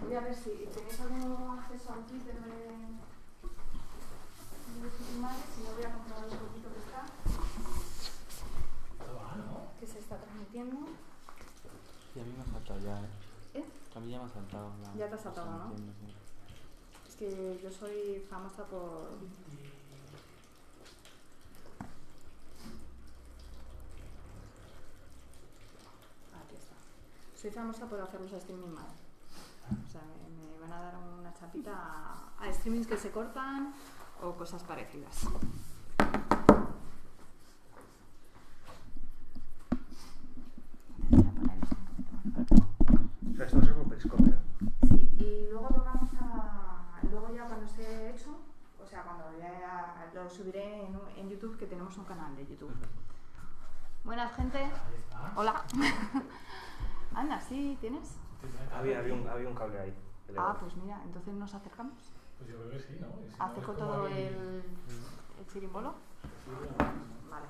Voy a ver si tenéis algún acceso al Twitter de madre, si no voy a comprobar un poquito que está. Que se está transmitiendo. Sí, a mí me ha saltado ya, ¿Eh? A mí ya me ha saltado. Ya te ha saltado, ¿no? Sí. Es que yo soy famosa por... Aquí está. Soy famosa por hacer los streaming mal. O sea, me van a dar una chapita a streamings que se cortan o cosas parecidas. Esto es como Periscope, ¿no? Sí, y luego lo vamos a... Luego ya cuando esté hecho, o sea, cuando ya lo subiré en YouTube, que tenemos un canal de YouTube. Buenas, gente. Hola. Anda, ¿sí tienes? Había un cable ahí. Ah, pues mira, entonces nos acercamos. Pues yo creo que sí, ¿no? Si ¿Acerco no, es como todo ahí- el chirimbolo? Vale.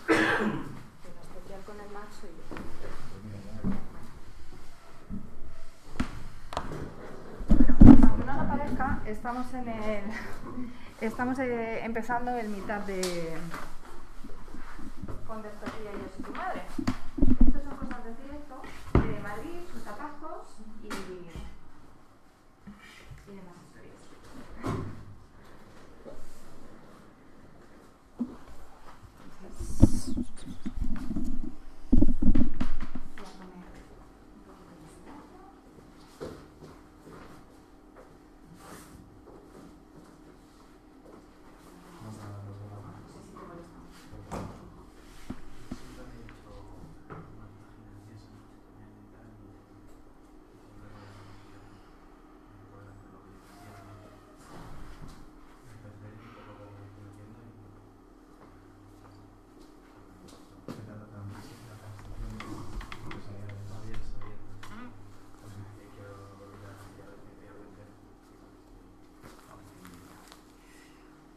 Pero especial con el Max soy yo. Aunque no nos parezca, estamos empezando el mitad de con Despedida y yo soy tu madre. Estos son cosas del directo de Madrid, sus atascos y demás historias. Entonces, voy a poner un poco de mostacza. No sé si te molesta.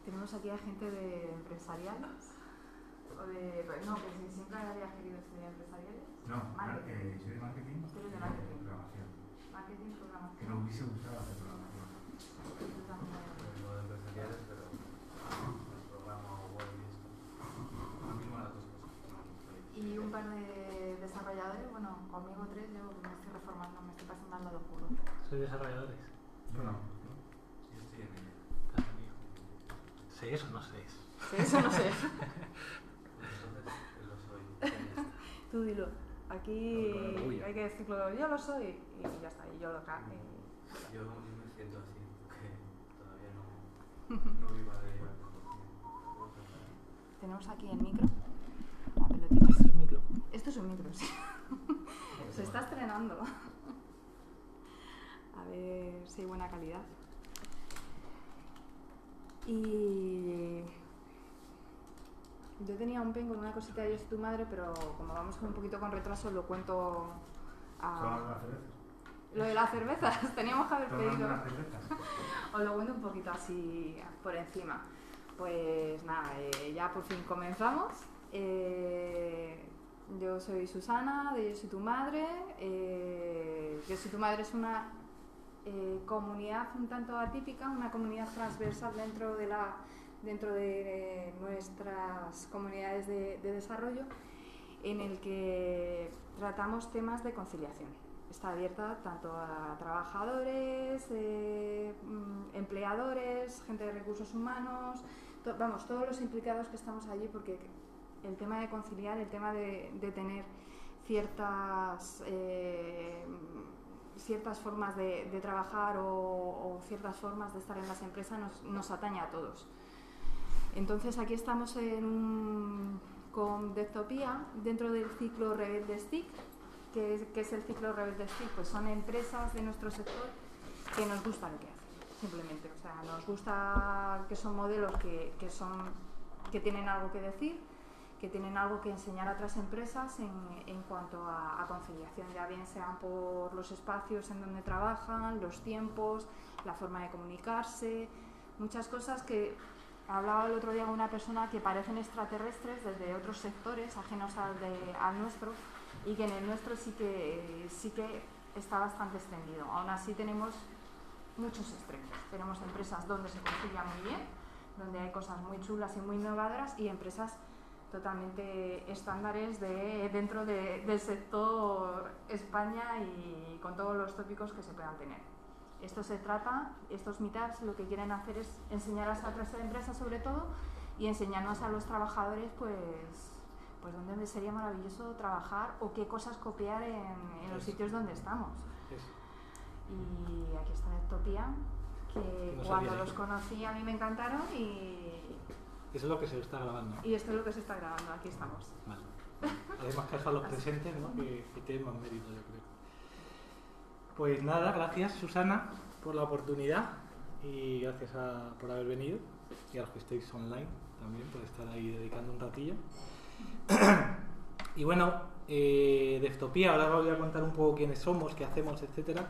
Tenemos aquí a gente de empresariales, o de, no, que siempre había querido estudiar empresariales. No, Marketing. soy de marketing. Tú eres de marketing. Programación. Marketing, Que programación. me hubiese gustado hacer programación. Tú también. Lo de empresariales, pero el programa web y esto. Ahora mismo las dos cosas. Y un par de desarrolladores, bueno, conmigo tres, yo me estoy reformando, me estoy pasando al lado oscuro. ¿Sois desarrolladores? Yo no. Yo estoy en ello. ¿Seis o no seis? Sí, eso no sé. Entonces, lo soy. Ahí está. Tú dilo. Aquí Con orgullo. hay que decirlo, yo lo soy, y ya está, y yo lo acá. Yo me siento así, porque todavía no vivo de ello. Tenemos aquí el micro, la pelotita. ¿Este es un micro? Esto es un micro, sí. Se está estrenando. A ver si hay buena calidad. Y yo tenía un pen con una cosita de Yo soy tu madre, pero como vamos un poquito con retraso, lo cuento ¿Son las cervezas? Lo de las cervezas, teníamos que haber pedido. las cervezas? Os lo cuento un poquito así por encima. Pues nada, ya por fin comenzamos. Yo soy Susana, de Yo soy tu madre. Yo soy tu madre es una comunidad un tanto atípica, una comunidad transversal dentro de nuestras comunidades de desarrollo, en el que tratamos temas de conciliación. Está abierta tanto a trabajadores, empleadores, gente de recursos humanos, vamos, todos los implicados que estamos allí, porque el tema de conciliar, el tema de tener ciertas formas de trabajar o ciertas formas de estar en las empresas nos atañe a todos. Entonces aquí estamos con Devtopia dentro del ciclo Rebelde STIC. ¿Qué es el ciclo Rebelde STIC? Pues son empresas de nuestro sector que nos gusta lo que hacen, simplemente. O sea, nos gusta que son modelos que tienen algo que decir, que tienen algo que enseñar a otras empresas en cuanto a conciliación, ya bien sean por los espacios en donde trabajan, los tiempos, la forma de comunicarse, muchas cosas que hablaba el otro día con una persona que parecen extraterrestres desde otros sectores ajenos al nuestro, y que en el nuestro sí que está bastante extendido. Aún así tenemos muchos extremos. Tenemos empresas donde se concilia muy bien, donde hay cosas muy chulas y muy innovadoras, y empresas totalmente estándares dentro del sector España y con todos los tópicos que se puedan tener. Esto se trata, estos meetups lo que quieren hacer es enseñar a otras empresas sobre todo, y enseñarnos a los trabajadores pues dónde sería maravilloso trabajar o qué cosas copiar en los sitios donde estamos. Y aquí está Utopía, que No cuando sabía los conocí a mí me encantaron, y Eso es lo que se está grabando. esto es lo que se está grabando, aquí estamos. Vale. Además que a los presentes, ¿no? que tienen más mérito, yo creo. Pues nada, gracias Susana por la oportunidad, y gracias por haber venido, y a los que estéis online también por estar ahí dedicando un ratillo. Y bueno, Devtopía, ahora os voy a contar un poco quiénes somos, qué hacemos, etcétera.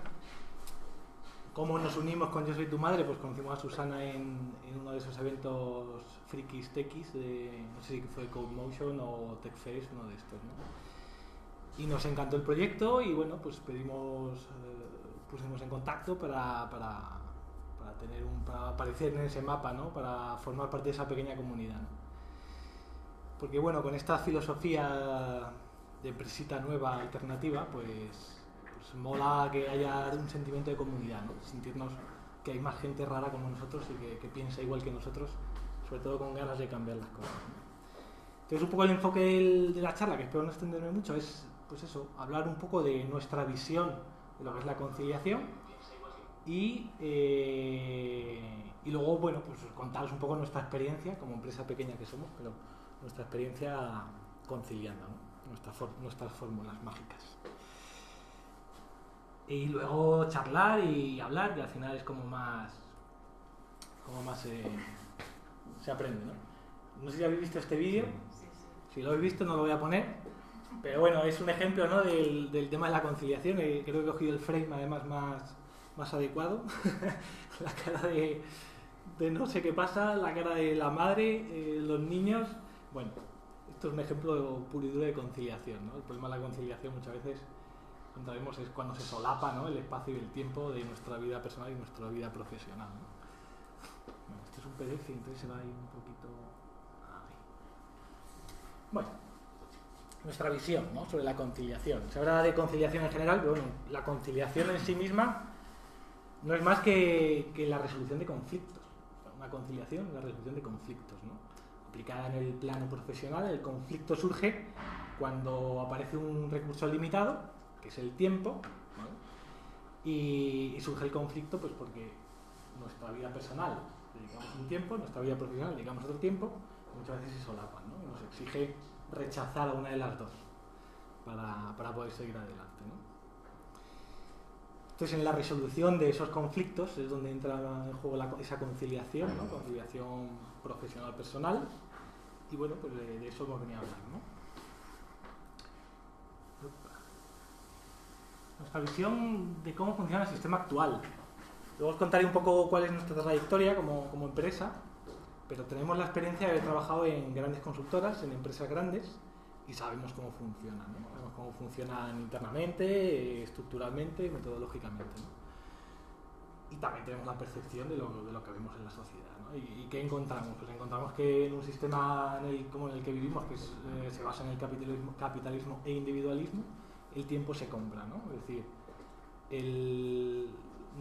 ¿Cómo nos unimos con Yo Soy Tu Madre? Pues conocimos a Susana en uno de esos eventos frikis techis, no sé si fue CodeMotion o TechFest, uno de estos, ¿no? Y nos encantó el proyecto, y bueno, pues pusimos en contacto para aparecer en ese mapa, ¿no? Para formar parte de esa pequeña comunidad, ¿no? Porque bueno, con esta filosofía de empresita nueva, alternativa, pues mola que haya un sentimiento de comunidad, ¿no? Sentirnos que hay más gente rara como nosotros y que piensa igual que nosotros, sobre todo con ganas de cambiar las cosas, ¿no? Entonces un poco el enfoque de la charla, que espero no extenderme mucho, es pues eso, hablar un poco de nuestra visión de lo que es la conciliación, y luego, bueno, pues contaros un poco nuestra experiencia como empresa pequeña que somos, pero nuestra experiencia conciliando, ¿no? Nuestras fórmulas mágicas. Y luego charlar y hablar, que al final es como más se aprende, ¿no? No sé si habéis visto este vídeo. Si lo habéis visto no lo voy a poner, pero bueno, es un ejemplo, ¿no? del tema de la conciliación. Creo que he cogido el frame además más adecuado. La cara de no sé qué pasa, la cara de la madre, los niños. Bueno, esto es un ejemplo puro y duro de conciliación, ¿no? El problema de la conciliación muchas veces, cuando vemos, es cuando se solapa, ¿no? El espacio y el tiempo de nuestra vida personal y nuestra vida profesional, ¿no? Bueno, este es un PDF, entonces se va ahí un poquito... Ahí. Bueno, nuestra visión, ¿no? Sobre la conciliación. Se habla de conciliación en general, pero bueno, la conciliación en sí misma no es más que la resolución de conflictos. Una conciliación es la resolución de conflictos, ¿no? Aplicada en el plano profesional, el conflicto surge cuando aparece un recurso limitado, que es el tiempo, ¿no? Y surge el conflicto pues porque nuestra vida personal dedicamos un tiempo, nuestra vida profesional dedicamos otro tiempo, y muchas veces se solapan, ¿no? Y nos exige rechazar a una de las dos para poder seguir adelante, ¿no? Entonces, en la resolución de esos conflictos es donde entra en juego esa conciliación, ¿no? Conciliación profesional-personal, y bueno, pues de eso hemos venido a hablar, ¿no? Nuestra visión de cómo funciona el sistema actual. Luego os contaré un poco cuál es nuestra trayectoria como empresa, pero tenemos la experiencia de haber trabajado en grandes consultoras, en empresas grandes, y sabemos cómo funcionan, ¿no? Sabemos cómo funcionan internamente, estructuralmente, metodológicamente, ¿no? Y también tenemos la percepción de lo que vemos en la sociedad, ¿no? ¿Y qué encontramos? Pues encontramos que en un sistema como en el que vivimos, que se basa en el capitalismo e individualismo, el tiempo se compra, ¿no? Es decir,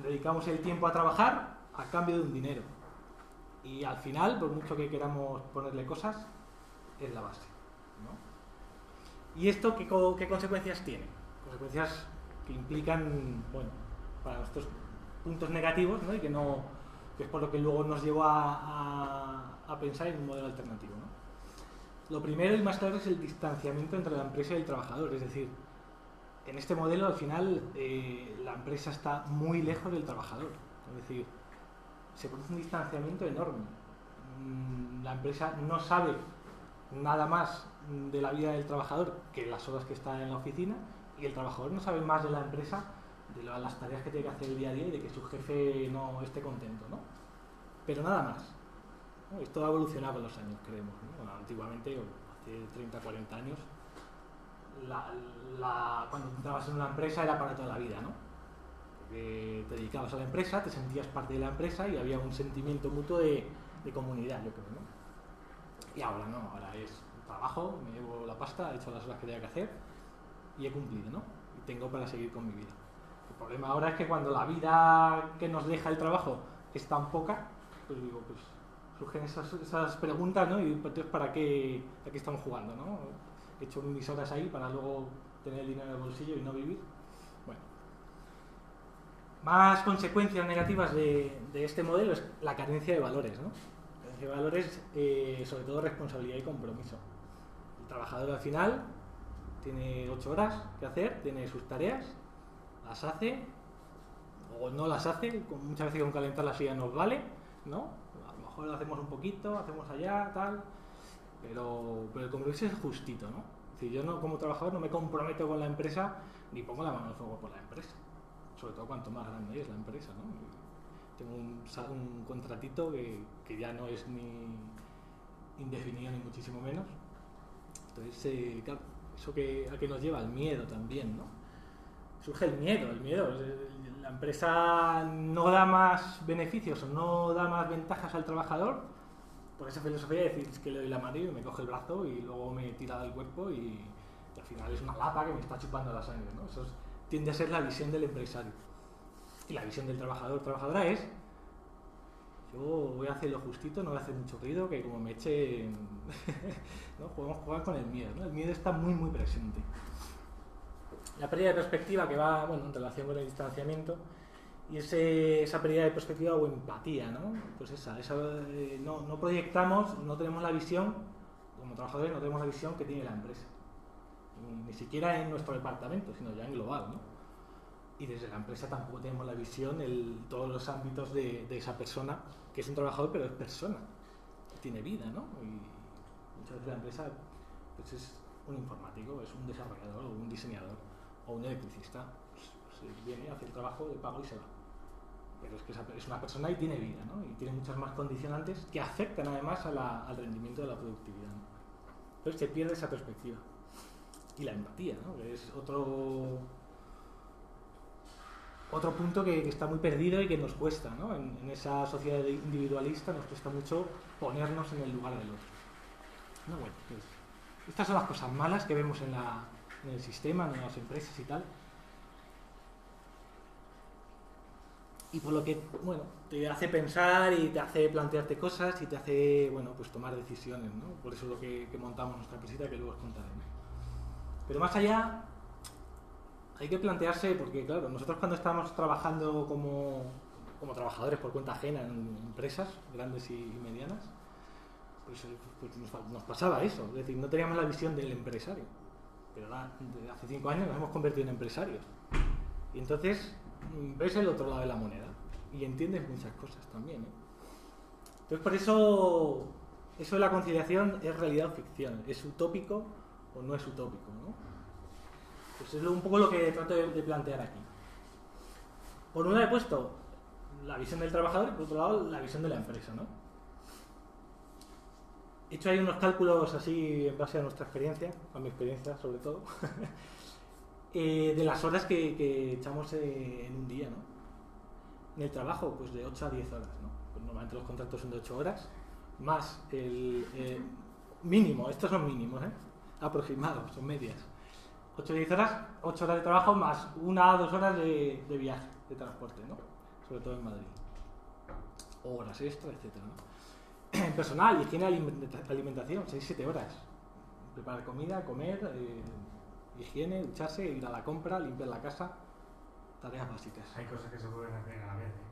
dedicamos el tiempo a trabajar a cambio de un dinero. Y al final, por mucho que queramos ponerle cosas, es la base, ¿no? ¿Y esto qué consecuencias tiene? Consecuencias que implican, bueno, para nuestros puntos negativos, ¿no? Y que es por lo que luego nos llevó a pensar en un modelo alternativo, ¿no? Lo primero y más claro es el distanciamiento entre la empresa y el trabajador, es decir, en este modelo al final la empresa está muy lejos del trabajador, es decir, se produce un distanciamiento enorme. La empresa no sabe nada más de la vida del trabajador que las horas que está en la oficina, y el trabajador no sabe más de la empresa, de las tareas que tiene que hacer el día a día y de que su jefe no esté contento, ¿no? pero nada más, ¿no? Esto ha evolucionado con los años, creemos, ¿no? Bueno, antiguamente, hace 30, 40 años, cuando entrabas en una empresa era para toda la vida, ¿no? Porque te dedicabas a la empresa, te sentías parte de la empresa y había un sentimiento mutuo de comunidad, yo creo, ¿no? Y ahora no, ahora es trabajo, me llevo la pasta, he hecho las horas que tenía que hacer y he cumplido, ¿no? Y tengo para seguir con mi vida. El problema ahora es que cuando la vida que nos deja el trabajo es tan poca, pues digo, pues surgen esas preguntas, ¿no? Y entonces, ¿para qué estamos jugando, no? He hecho mis horas ahí para luego tener el dinero en el bolsillo y no vivir. Bueno. Más consecuencias negativas de este modelo es la carencia de valores, ¿no? Carencia de valores, sobre todo responsabilidad y compromiso. El trabajador al final tiene 8 horas que hacer, tiene sus tareas, las hace o no las hace, muchas veces con calentar la silla nos vale, ¿no? A lo mejor lo hacemos un poquito, hacemos allá, tal, pero el compromiso es justito, ¿no? Es decir, yo no, como trabajador no me comprometo con la empresa ni pongo la mano al fuego por la empresa, sobre todo cuanto más grande es la empresa, ¿no? Tengo un contratito que ya no es ni indefinido ni muchísimo menos. Entonces, claro, eso a que nos lleva el miedo también, ¿no? Surge el miedo. La empresa no da más beneficios o no da más ventajas al trabajador por esa filosofía de decir, es que le doy la mano y me coge el brazo y luego me tira del cuerpo y al final es una lapa que me está chupando la sangre, ¿no? Eso tiende a ser la visión del empresario. Y la visión del trabajadora es, yo voy a hacer lo justito, no voy a hacer mucho ruido, que como me echen, ¿no? Podemos jugar con el miedo, ¿no? El miedo está muy muy presente. La pérdida de perspectiva que va, bueno, en relación con el distanciamiento, y esa pérdida de perspectiva o empatía, ¿no? Pues no proyectamos, no tenemos la visión, como trabajadores no tenemos la visión que tiene la empresa, ni siquiera en nuestro departamento, sino ya en global, ¿no? Y desde la empresa tampoco tenemos la visión en todos los ámbitos de esa persona, que es un trabajador pero es persona, tiene vida, ¿no? Y muchas veces la empresa pues es un informático, es un desarrollador o un diseñador o un electricista, pues viene, hace el trabajo, le pago y se va. Pero es que es una persona y tiene vida, ¿no? Y tiene muchas más condicionantes que afectan además al rendimiento de la productividad, ¿no? Entonces se pierde esa perspectiva. Y la empatía, ¿no? Que es otro punto que está muy perdido y que nos cuesta, ¿no? En esa sociedad individualista nos cuesta mucho ponernos en el lugar del otro. No, bueno, pues, estas son las cosas malas que vemos en el sistema, en las empresas y tal. Y por lo que, bueno, te hace pensar y te hace plantearte cosas y te hace, bueno, pues tomar decisiones, ¿no? Por eso es lo que montamos nuestra empresita, que luego os contaré, ¿no? Pero más allá, hay que plantearse, porque claro, nosotros cuando estábamos trabajando como trabajadores por cuenta ajena en empresas grandes y medianas, pues nos pasaba eso, es decir, no teníamos la visión del empresario. Pero ahora, desde hace 5 años nos hemos convertido en empresarios. Y entonces ves el otro lado de la moneda y entiendes muchas cosas también, ¿eh? Entonces por eso de la conciliación es realidad o ficción, es utópico o no es utópico, ¿no? Pues es un poco lo que trato de plantear aquí. Por un lado he puesto la visión del trabajador y por otro lado la visión de la empresa, ¿no? He hecho ahí unos cálculos así en base a nuestra experiencia, a mi experiencia sobre todo, de las horas que echamos en un día, ¿no? En el trabajo, pues de 8 a 10 horas, ¿no? Pues normalmente los contratos son de 8 horas, más el mínimo, estos son mínimos, ¿eh? Aproximados, son medias. 8 a 10 horas, 8 horas de trabajo más 1 a 2 horas de viaje, de transporte, ¿no? Sobre todo en Madrid. Horas extra, etcétera, ¿no? Personal, higiene, alimentación, 6-7 horas. Preparar comida, comer, higiene, ducharse, ir a la compra, limpiar la casa, tareas básicas. Hay cosas que se pueden hacer a la vez, ¿eh?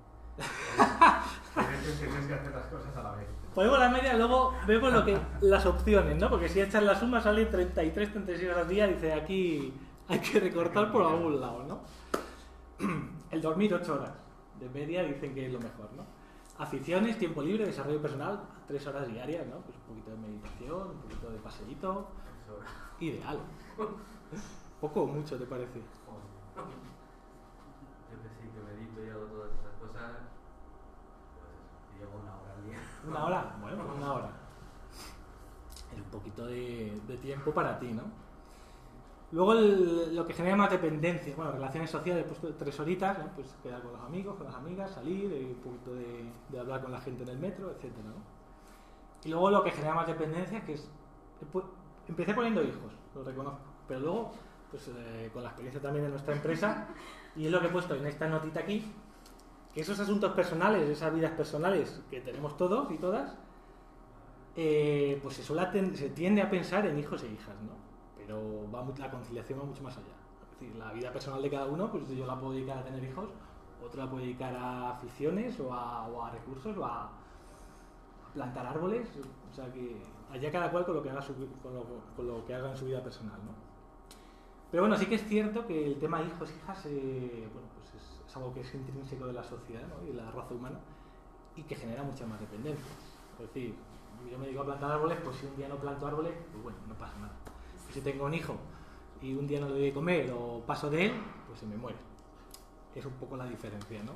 Hay veces que tienes que hacer las cosas a la vez. Ponemos la media, luego vemos las opciones, ¿no? Porque si echas la suma salen 33, 36 horas al día, dice aquí hay que recortar por algún lado, ¿no? El dormir 8 horas de media dicen que es lo mejor, ¿no? Aficiones, tiempo libre, desarrollo personal, 3 horas diarias, ¿no? Pues un poquito de meditación, un poquito de paseíto. Ideal. ¿Poco o mucho te parece? Yo que sí, que medito y hago todas esas cosas, pues llevo 1 hora. ¿1 hora? Bueno, pues 1 hora. Es un poquito de tiempo para ti, ¿no? Luego lo que genera más dependencia, bueno, relaciones sociales, pues 3 horitas, ¿no? Pues quedar con los amigos, con las amigas, salir, un poquito de hablar con la gente en el metro, etcétera, ¿no? Y luego lo que genera más dependencia, que es... Empecé poniendo hijos, lo reconozco, pero luego, pues con la experiencia también de nuestra empresa, y es lo que he puesto en esta notita aquí, que esos asuntos personales, esas vidas personales que tenemos todos y todas, pues se tiende a pensar en hijos e hijas, ¿no? Pero la conciliación va mucho más allá. Es decir, la vida personal de cada uno, pues yo la puedo dedicar a tener hijos, otro la puedo dedicar a aficiones o a recursos o a plantar árboles, o sea que allá cada cual con lo que haga, con lo que haga en su vida personal, ¿no? Pero bueno, sí que es cierto que el tema hijos, hijas, bueno, pues es algo que es intrínseco de la sociedad, ¿no? Y de la raza humana y que genera mucha más dependencia. Es decir, yo me dedico a plantar árboles, pues si un día no planto árboles, pues bueno, no pasa nada. Si tengo un hijo y un día no le doy de comer o paso de él, pues se me muere. Es un poco la diferencia, ¿no?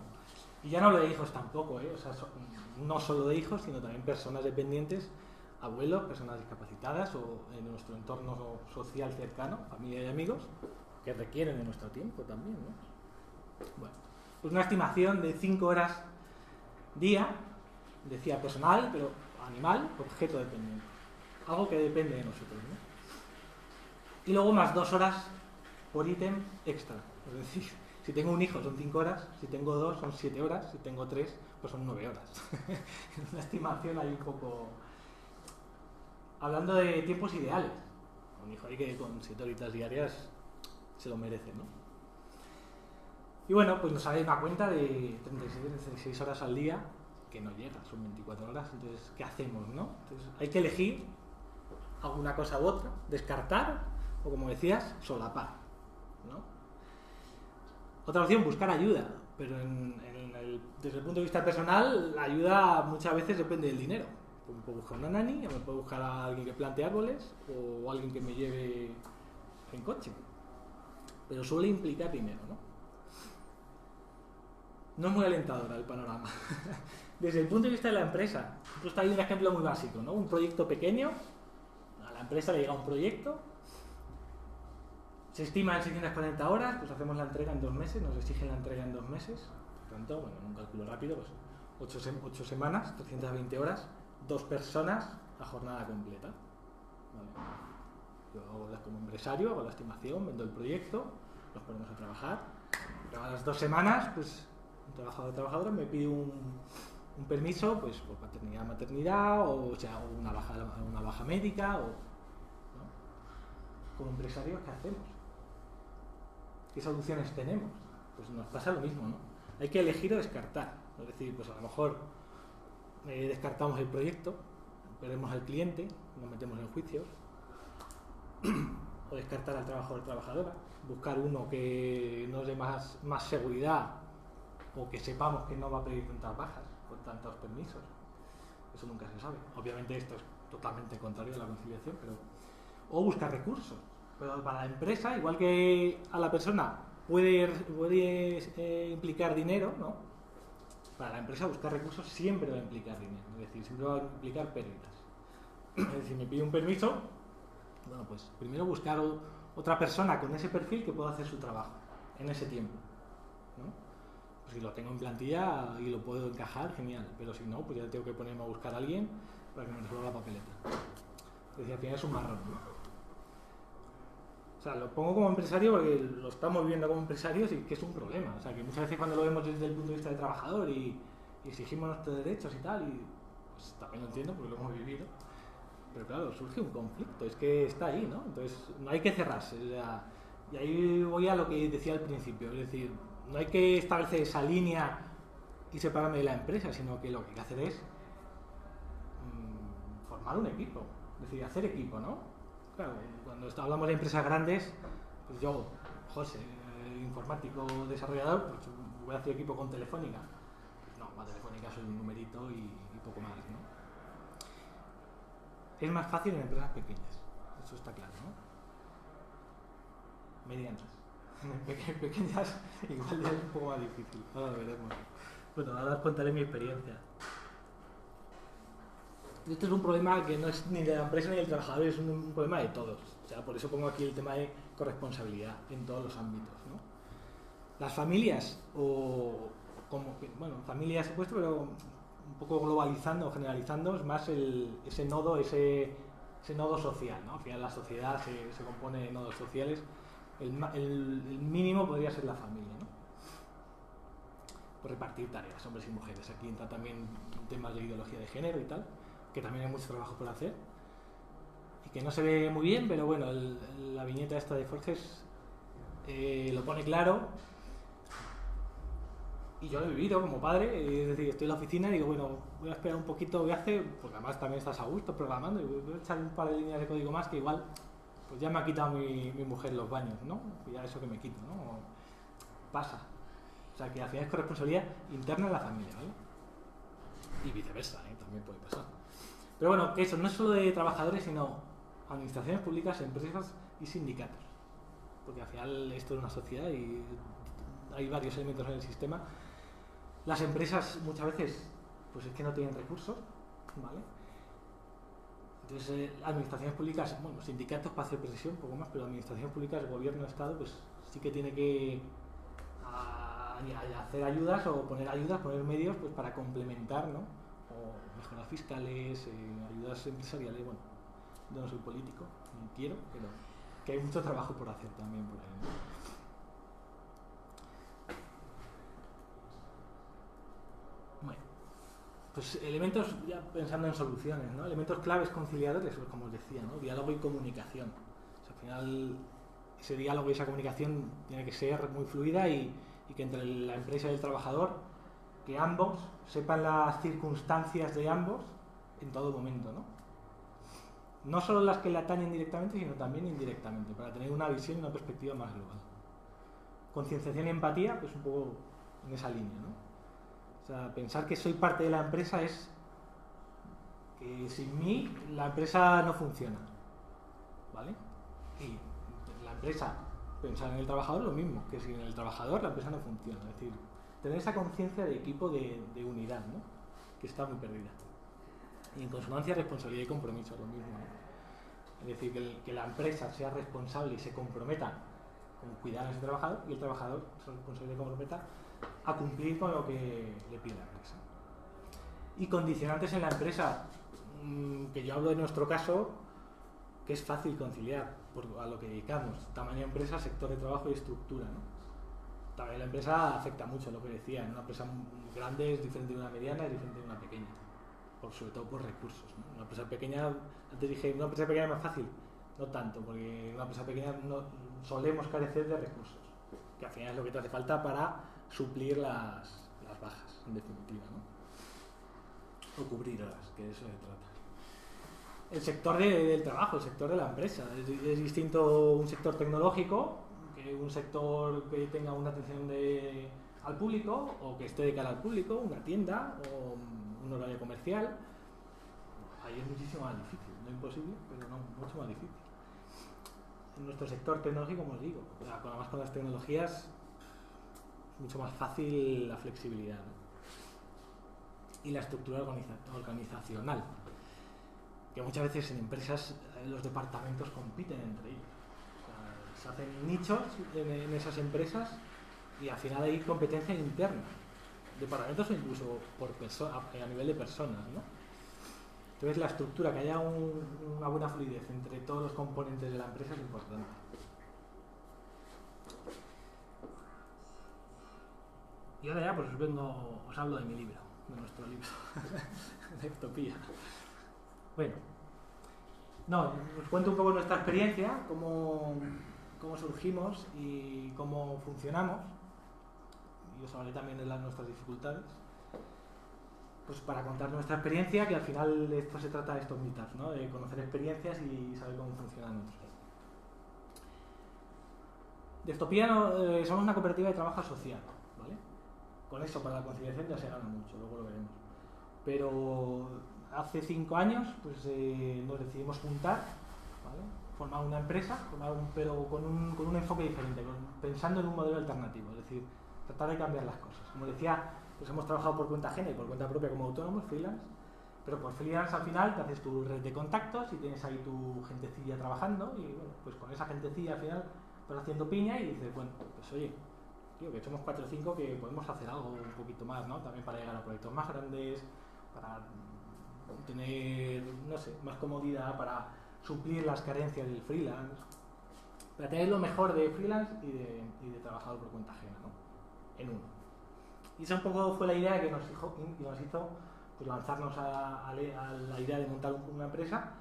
Y ya no hablo de hijos tampoco, ¿eh? O sea, no solo de hijos, sino también personas dependientes, abuelos, personas discapacitadas o en nuestro entorno social cercano, familia y amigos, que requieren de nuestro tiempo también, ¿no? Bueno, pues una estimación de 5 horas día, decía personal, pero animal, objeto dependiente. Algo que depende de nosotros, ¿no? Y luego más 2 horas por ítem extra. Es decir, si tengo un hijo son 5 horas, si tengo 2 son 7 horas, si tengo 3 pues son 9 horas. Una estimación ahí un poco... Hablando de tiempos ideales. Un hijo ahí que con 7 horitas diarias se lo merece, ¿no? Y bueno, pues nos sale una cuenta de 36 horas al día, que no llega, son 24 horas, entonces, ¿qué hacemos, no? Entonces, hay que elegir alguna cosa u otra, descartar, o como decías, solapar, ¿no? Otra opción, buscar ayuda, pero desde el punto de vista personal, la ayuda muchas veces depende del dinero. Me puedo buscar una nani, o me puedo buscar a alguien que plante árboles, o alguien que me lleve en coche. Pero suele implicar dinero, ¿no? No es muy alentadora el panorama. Desde el punto de vista de la empresa, pues hay un ejemplo muy básico, ¿no? Un proyecto pequeño, a la empresa le llega un proyecto, se estima en 640 horas, pues hacemos la entrega en 2 meses, nos exigen la entrega en 2 meses, por tanto, bueno, en un cálculo rápido, pues 8 semanas, 320 horas, 2 personas a jornada completa. ¿Vale? Yo hago como empresario, hago la estimación, vendo el proyecto, nos ponemos a trabajar, pero a las 2 semanas, pues un trabajador o trabajadora me pide un permiso, pues por paternidad, maternidad, o sea, una baja médica, o ¿no? Como empresarios, ¿qué hacemos? ¿Qué soluciones tenemos? Pues nos pasa lo mismo, ¿no? Hay que elegir o descartar. Es decir, pues a lo mejor descartamos el proyecto, perdemos al cliente, nos metemos en juicios, o descartar al trabajador o trabajadora, buscar uno que nos dé más seguridad o que sepamos que no va a pedir tantas bajas con tantos permisos. Eso nunca se sabe. Obviamente esto es totalmente contrario a la conciliación, pero... O buscar recursos. Pero para la empresa, igual que a la persona puede implicar dinero, ¿no? Para la empresa buscar recursos siempre va a implicar dinero. Es decir, siempre va a implicar pérdidas. Es decir, me pide un permiso, bueno, pues primero buscar otra persona con ese perfil que pueda hacer su trabajo en ese tiempo, ¿no? Pues si lo tengo en plantilla y lo puedo encajar, genial, pero si no, pues ya tengo que ponerme a buscar a alguien para que me resuelva la papeleta. Es decir, al final es un marrón, ¿no? O sea, lo pongo como empresario porque lo estamos viviendo como empresarios y que es un problema. O sea, que muchas veces cuando lo vemos desde el punto de vista del trabajador y exigimos nuestros derechos y tal, y pues también lo entiendo porque lo hemos vivido, pero claro, surge un conflicto, es que está ahí, ¿no? Entonces no hay que cerrarse. O sea, y ahí voy a lo que decía al principio, es decir, no hay que establecer esa línea y separarme de la empresa, sino que lo que hay que hacer es formar un equipo, es decir, hacer equipo, ¿no? Claro, cuando hablamos de empresas grandes, pues yo, José, informático, desarrollador, pues voy a hacer equipo con Telefónica. Pues no, con Telefónica soy un numerito y poco más, ¿no? Es más fácil en empresas pequeñas, eso está claro, ¿no? Medianas. Pequeñas igual ya es un poco más difícil, ahora lo veremos. Bueno, ahora os contaré mi experiencia. Esto es un problema que no es ni de la empresa ni del trabajador, es un problema de todos. O sea, por eso pongo aquí el tema de corresponsabilidad en todos los ámbitos, ¿no? Las familias, familias he puesto, pero un poco globalizando o generalizando, es más ese nodo social, ¿no? Al final la sociedad se compone de nodos sociales. El mínimo podría ser la familia, ¿no? Por repartir tareas, hombres y mujeres. Aquí entra también temas de ideología de género y tal, que también hay mucho trabajo por hacer y que no se ve muy bien, pero bueno, la viñeta esta de Forges lo pone claro. Y yo lo he vivido como padre, es decir, estoy en la oficina y digo, bueno, voy a esperar un poquito, voy a hacer, porque además también estás a gusto programando, y voy a echar un par de líneas de código más que igual, pues ya me ha quitado mi mujer los baños, ¿no? Y ya eso que me quito, ¿no? Pasa. O sea, que al final es corresponsabilidad interna de la familia, ¿vale? Y viceversa, también puede pasar. Pero bueno, que eso no es solo de trabajadores, sino administraciones públicas, empresas y sindicatos. Porque al final esto es una sociedad y hay varios elementos en el sistema. Las empresas muchas veces, pues es que no tienen recursos, ¿vale? Entonces, administraciones públicas, bueno, sindicatos para hacer presión, poco más, pero administraciones públicas, gobierno, Estado, pues sí que tiene que hacer ayudas o poner ayudas, poner medios pues para complementar, ¿no? O mejoras fiscales, ayudas empresariales, bueno, yo no soy político, ni quiero, pero que hay mucho trabajo por hacer también por ahí, ¿no? Bueno, pues elementos, ya pensando en soluciones, ¿no? Elementos claves conciliadores, pues como os decía, ¿no? Diálogo y comunicación. O sea, al final, ese diálogo y esa comunicación tiene que ser muy fluida y que entre la empresa y el trabajador, que ambos sepan las circunstancias de ambos en todo momento, ¿no? No solo las que le atañen directamente, sino también indirectamente, para tener una visión y una perspectiva más global. Concienciación y empatía, pues un poco en esa línea, ¿no? O sea, pensar que soy parte de la empresa es que sin mí la empresa no funciona, ¿vale? Y la empresa, pensar en el trabajador lo mismo, que sin el trabajador la empresa no funciona. Es decir, tener esa conciencia de equipo, de unidad, ¿no? Que está muy perdida. Y en consonancia, responsabilidad y compromiso, lo mismo, ¿no? Es decir, que la empresa sea responsable y se comprometa con cuidar a ese trabajador, y el trabajador se responsable y comprometa a cumplir con lo que le pide la empresa. Y condicionantes en la empresa, que yo hablo de nuestro caso, que es fácil conciliar a lo que dedicamos, tamaño de empresa, sector de trabajo y estructura, ¿no? También la empresa afecta mucho, lo que decía, una empresa grande es diferente de una mediana, es diferente de una pequeña, sobre todo por recursos, ¿no? Una empresa pequeña, antes dije, una empresa pequeña es más fácil, no tanto, porque una empresa pequeña no solemos carecer de recursos, que al final es lo que te hace falta para suplir las bajas, en definitiva, ¿no? O cubrirlas, que de eso se trata. El sector del trabajo, el sector de la empresa. Es distinto un sector tecnológico que un sector que tenga una atención al público o que esté de cara al público, una tienda o un horario comercial. Ahí es muchísimo más difícil, no imposible, pero no, mucho más difícil. En nuestro sector tecnológico, como os digo, además con las tecnologías es mucho más fácil la flexibilidad, ¿no? Y la estructura organizacional, que muchas veces en empresas los departamentos compiten entre ellos. O sea, se hacen nichos en esas empresas y al final hay competencia interna, departamentos o incluso a nivel de personas, ¿no? Entonces la estructura, que haya una buena fluidez entre todos los componentes de la empresa es importante. Y ahora ya pues os hablo de mi libro, de nuestro libro, de Utopía. Bueno, os cuento un poco nuestra experiencia, cómo surgimos y cómo funcionamos, y os hablaré también de nuestras dificultades, pues para contar nuestra experiencia, que al final de esto se trata de estos meetups, ¿no? De conocer experiencias y saber cómo funcionan otros. Dextopía somos una cooperativa de trabajo social, ¿vale? Con eso para la conciliación ya se gana mucho, luego lo veremos. Pero hace 5 años pues, nos decidimos juntar, ¿vale? Formar una empresa, pero con un enfoque diferente, pensando en un modelo alternativo, es decir, tratar de cambiar las cosas. Como decía, pues hemos trabajado por cuenta ajena y por cuenta propia como autónomos, freelance, Pero por freelance al final te haces tu red de contactos y tienes ahí tu gentecilla trabajando y bueno, pues con esa gentecilla al final vas haciendo piña y dices, bueno, pues oye, tío, que somos 4 o 5 que podemos hacer algo un poquito más, ¿no? También para llegar a proyectos más grandes, para tener, no sé, más comodidad, para suplir las carencias del freelance, para tener lo mejor de freelance y de trabajador por cuenta ajena, ¿no? En uno. Y esa un poco fue la idea que nos hizo pues, lanzarnos a la idea de montar una empresa,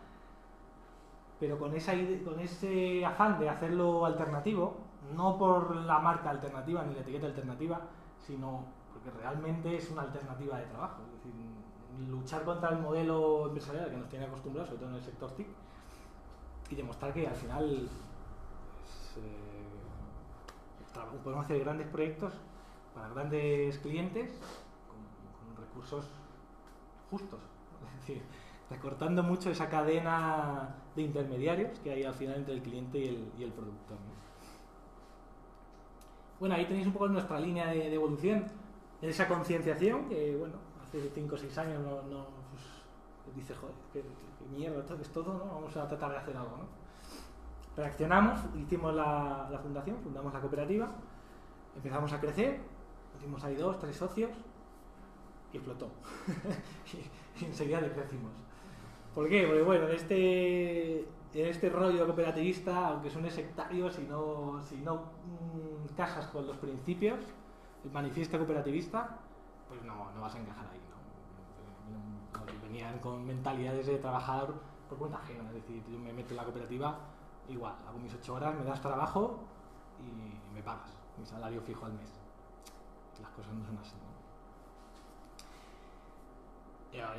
pero con ese afán de hacerlo alternativo, no por la marca alternativa ni la etiqueta alternativa, sino porque realmente es una alternativa de trabajo. Es decir, luchar contra el modelo empresarial que nos tiene acostumbrados, sobre todo en el sector TIC, y demostrar que al final podemos hacer grandes proyectos para grandes clientes con recursos justos, es decir, recortando mucho esa cadena de intermediarios que hay al final entre el cliente y el productor, ¿no? Bueno, ahí tenéis un poco nuestra línea de evolución, esa concienciación que, bueno, hace 5 o 6 años pues, dices, joder, qué mierda, esto es todo, ¿no? Vamos a tratar de hacer algo, ¿no? Reaccionamos, hicimos la fundación, fundamos la cooperativa, empezamos a crecer, hicimos ahí 2, 3 socios y explotó. y enseguida decrecimos. ¿Por qué? Porque bueno, en este rollo cooperativista, aunque suene sectario, si no casas con los principios, el manifiesto cooperativista, pues no vas a encajar ahí, ¿no? Venían con mentalidades de trabajador por cuenta ajena, es decir, yo me meto en la cooperativa, igual, hago mis 8 horas, me das trabajo y me pagas mi salario fijo al mes. Las cosas no son así, ¿no?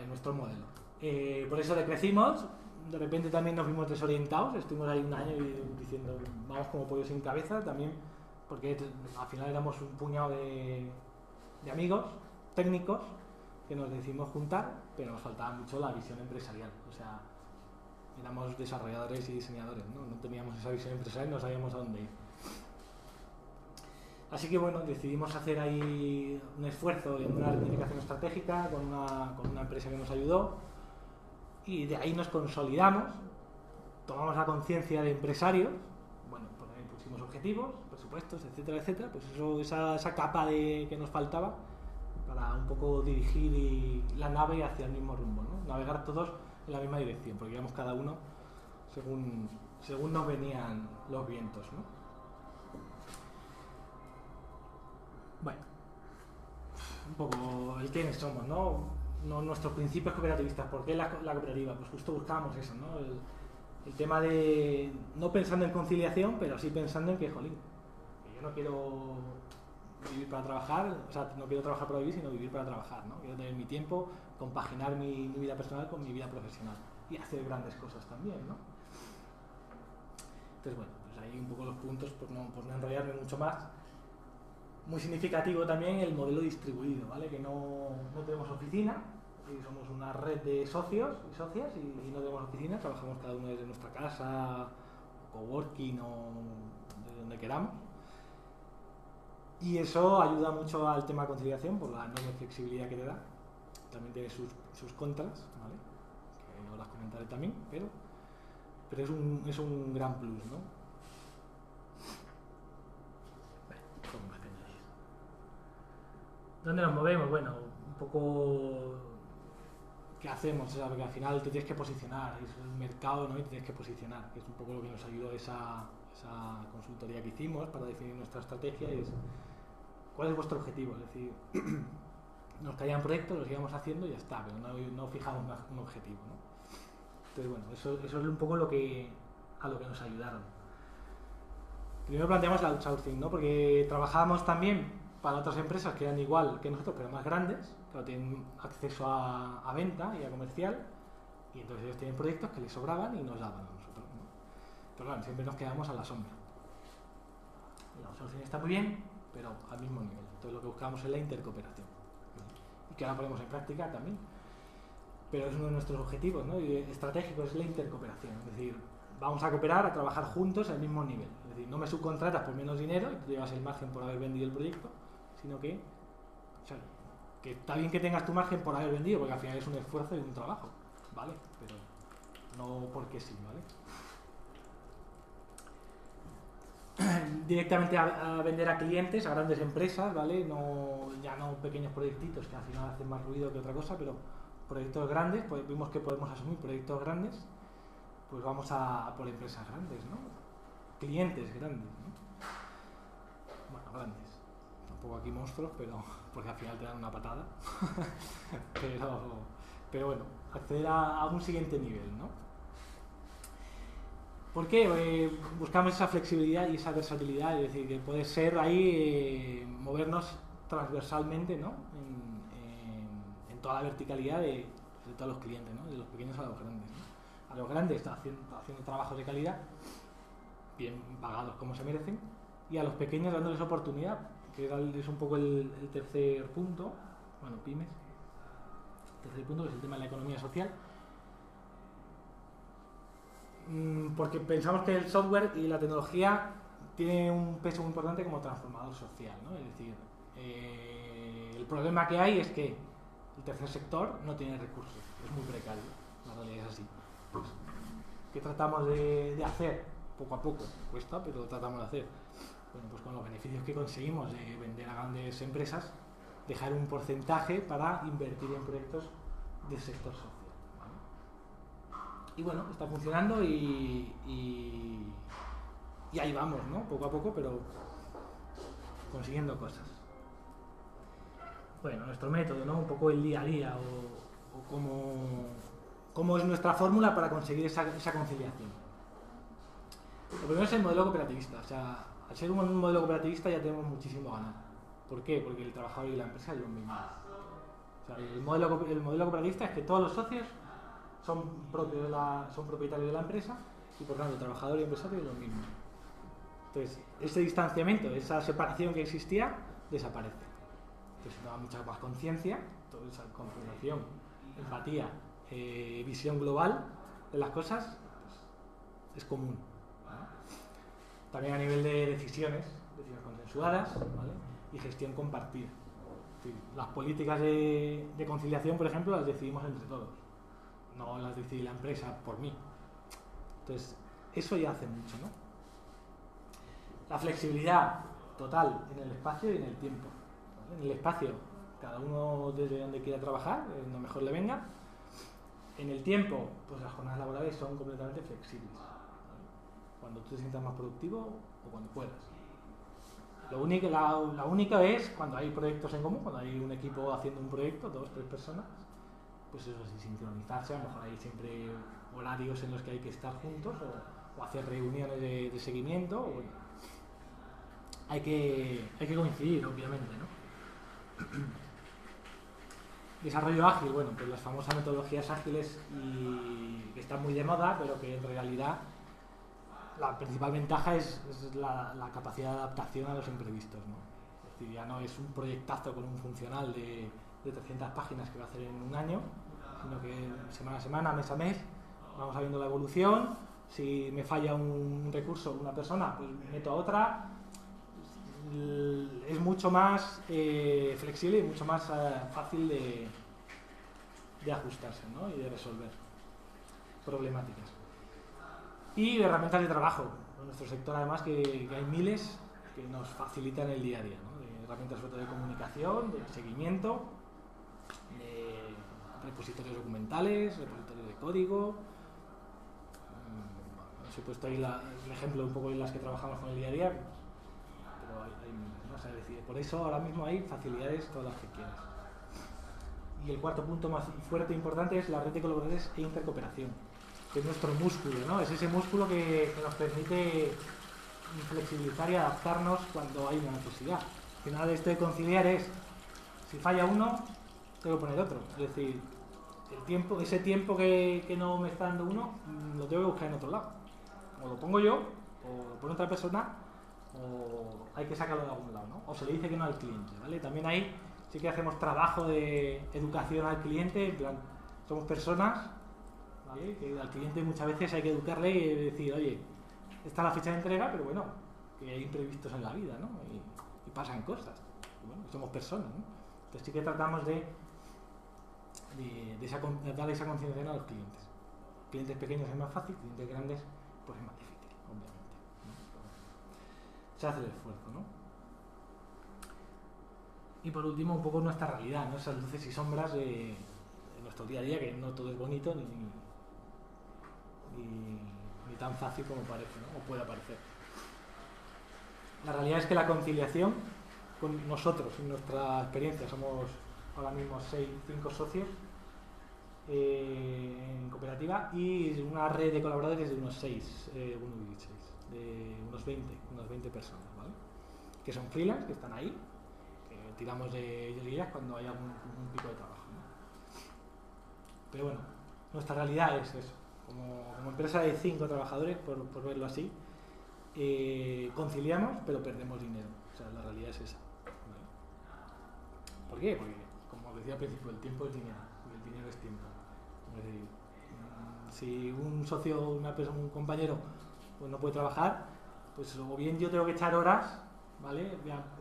Es nuestro modelo. Por eso decrecimos, de repente también nos vimos desorientados, estuvimos ahí un año diciendo vamos como pollos sin cabeza, también porque al final éramos un puñado de amigos técnicos que nos decidimos juntar, pero nos faltaba mucho la visión empresarial, o sea, éramos desarrolladores y diseñadores, no teníamos esa visión empresarial, no sabíamos a dónde ir. Así que bueno, decidimos hacer ahí un esfuerzo en una planificación estratégica con una empresa que nos ayudó y de ahí nos consolidamos, tomamos la conciencia de empresarios, bueno, pues ahí pusimos objetivos, presupuestos, etcétera, etcétera, pues esa capa que nos faltaba para un poco dirigir la nave hacia el mismo rumbo, ¿no? Navegar todos en la misma dirección, porque íbamos cada uno según nos venían los vientos, ¿no? Bueno, un poco el quiénes somos, ¿no? Nuestros principios cooperativistas. ¿Por qué la cooperativa? Pues justo buscábamos eso, ¿no? El tema de no pensando en conciliación, pero sí pensando en que, jolín, que yo no quiero vivir para trabajar, o sea, no quiero trabajar para vivir, sino vivir para trabajar, ¿no? Quiero tener mi tiempo, compaginar mi vida personal con mi vida profesional y hacer grandes cosas también, ¿no? Entonces, bueno, pues ahí un poco los puntos, por no enrollarme mucho más. Muy significativo también el modelo distribuido, ¿vale? Que no tenemos oficina, somos una red de socios y socias y no tenemos oficina, trabajamos cada uno desde nuestra casa, coworking o de donde queramos. Y eso ayuda mucho al tema de conciliación por la enorme flexibilidad que le da. También tiene sus contras, ¿vale? Que no las comentaré también, pero es un gran plus, ¿no? ¿Dónde nos movemos? Bueno, un poco qué hacemos, o sea, porque al final te tienes que posicionar, es el mercado, ¿no? Y te tienes que posicionar, que es un poco lo que nos ayudó esa consultoría que hicimos para definir nuestra estrategia, es cuál es vuestro objetivo, es decir, nos caían proyectos, los íbamos haciendo y ya está, pero no fijamos un objetivo, ¿no? Entonces, bueno, eso es un poco a lo que nos ayudaron. Primero planteamos el outsourcing, ¿no? Porque trabajábamos también para otras empresas que eran igual que nosotros, pero más grandes, que tienen acceso a venta y a comercial, y entonces ellos tienen proyectos que les sobraban y nos daban a nosotros, ¿no? Pero claro, siempre nos quedamos a la sombra. El outsourcing está muy bien, pero al mismo nivel. Entonces lo que buscamos es la intercooperación, y que ahora ponemos en práctica también. Pero es uno de nuestros objetivos, ¿no? Y estratégicos, es la intercooperación, es decir, vamos a cooperar, a trabajar juntos al mismo nivel. Es decir, no me subcontratas por menos dinero y tú llevas el margen por haber vendido el proyecto, sino que, o sea, Que está bien que tengas tu margen por haber vendido, porque al final es un esfuerzo y un trabajo, ¿vale? Pero no porque sí, ¿vale? Directamente a vender a clientes, a grandes empresas, ¿vale? Ya no pequeños proyectitos que al final hacen más ruido que otra cosa, pero proyectos grandes, pues vimos que podemos asumir proyectos grandes, pues vamos a por empresas grandes, ¿no? Clientes grandes, ¿no? Bueno, grandes. Tampoco aquí monstruos, pero porque al final te dan una patada. pero bueno, acceder a un siguiente nivel, ¿no? ¿Por qué? Buscamos esa flexibilidad y esa versatilidad, es decir, que puede ser ahí movernos transversalmente, ¿no? En toda la verticalidad de todos los clientes, ¿no? De los pequeños a los grandes, ¿no? A los grandes está haciendo trabajos de calidad, bien pagados como se merecen, y a los pequeños dándoles oportunidad, que es un poco el tercer punto, bueno, pymes, el tercer punto que es el tema de la economía social. Porque pensamos que el software y la tecnología tiene un peso muy importante como transformador social, ¿no? Es decir, el problema que hay es que el tercer sector no tiene recursos, es muy precario, la realidad es así. Pues, ¿qué tratamos de hacer? Poco a poco, cuesta, pero lo tratamos de hacer. Bueno, pues con los beneficios que conseguimos de vender a grandes empresas, dejar un porcentaje para invertir en proyectos del sector social. Y bueno, está funcionando y ahí vamos, ¿no? Poco a poco, pero consiguiendo cosas. Bueno, nuestro método, ¿no? Un poco el día a día o cómo es nuestra fórmula para conseguir esa conciliación. Lo primero es el modelo cooperativista. O sea, al ser un modelo cooperativista ya tenemos muchísimo a ganar. ¿Por qué? Porque el trabajador y la empresa es lo mismo. O sea, el modelo cooperativista es que todos los socios son propietarios de la empresa y por tanto el trabajador y empresario es lo mismo. Entonces, ese distanciamiento, esa separación que existía, desaparece. Entonces, da mucha más conciencia, toda esa configuración, empatía, visión global de las cosas, pues, es común, ¿vale? También a nivel de decisiones consensuadas, ¿vale? Y gestión compartida. Es decir, las políticas de conciliación, por ejemplo, las decidimos entre todos. No las decide la empresa por mí. Entonces, eso ya hace mucho, ¿no? La flexibilidad total en el espacio y en el tiempo, ¿vale? En el espacio, cada uno desde donde quiera trabajar, lo mejor le venga. En el tiempo, pues las jornadas laborales son completamente flexibles, ¿vale? Cuando tú te sientas más productivo o cuando puedas. La única es cuando hay proyectos en común, cuando hay un equipo haciendo un proyecto, 2 o 3 personas, pues eso sí, sincronizarse, a lo mejor hay siempre horarios en los que hay que estar juntos o hacer reuniones de seguimiento. Bueno, hay que coincidir, obviamente, ¿no? Desarrollo ágil, bueno, pues las famosas metodologías ágiles que están muy de moda, pero que en realidad la principal ventaja es la capacidad de adaptación a los imprevistos, ¿no? Es decir, ya no es un proyectazo con un funcional de 300 páginas que va a hacer en un año, sino que semana a semana, mes a mes, vamos viendo la evolución. Si me falla un recurso, una persona, pues meto a otra. Es mucho más flexible y mucho más fácil de ajustarse, ¿no? Y de resolver problemáticas. Y herramientas de trabajo. En nuestro sector, además, que hay miles que nos facilitan el día a día, ¿no? De herramientas sobre todo de comunicación, de seguimiento, de repositorios documentales, repositorios de código. Os he puesto ahí el ejemplo un poco de las que trabajamos con el día a día, pero no sé decir. Por eso ahora mismo hay facilidades todas las que quieras. Y el cuarto punto más fuerte e importante es la red de colaboradores e intercooperación, que es nuestro músculo, ¿no? Es ese músculo que nos permite flexibilizar y adaptarnos cuando hay una necesidad. Al final, esto de conciliar es, si falla uno, tengo que poner otro. Es decir, ese tiempo que no me está dando uno, lo tengo que buscar en otro lado. O lo pongo yo, o lo pone otra persona, o hay que sacarlo de algún lado, ¿no? O se le dice que no al cliente, ¿vale? También ahí sí que hacemos trabajo de educación al cliente, en plan, somos personas, ¿vale? Que al cliente muchas veces hay que educarle y decir, oye, esta es la fecha de entrega, pero bueno, que hay imprevistos en la vida, ¿no? Y pasan cosas. Y bueno, somos personas, ¿no? Entonces sí que tratamos de dar esa concienciación a los clientes. Clientes pequeños es más fácil, clientes grandes pues es más difícil, obviamente, ¿no? Se hace el esfuerzo, ¿no? Y por último, un poco nuestra realidad, ¿no? Esas luces y sombras de nuestro día a día, que no todo es bonito ni tan fácil como parece, ¿no? O puede parecer. La realidad es que la conciliación, con nosotros, en nuestra experiencia, somos ahora mismo 5 socios en cooperativa y una red de colaboradores de unos 6, de unos 20 personas, ¿vale? Que son freelance, que están ahí, que tiramos de ellos y ellas cuando hay algún pico de trabajo, ¿no? Pero bueno, nuestra realidad es eso. Como empresa de 5 trabajadores, por verlo así, conciliamos, pero perdemos dinero. O sea, la realidad es esa, ¿vale? ¿Por qué? Porque, como decía al principio, el tiempo es dinero y el dinero es tiempo. Es decir, si un socio, un compañero, pues no puede trabajar, pues o bien yo tengo que echar horas, ¿vale?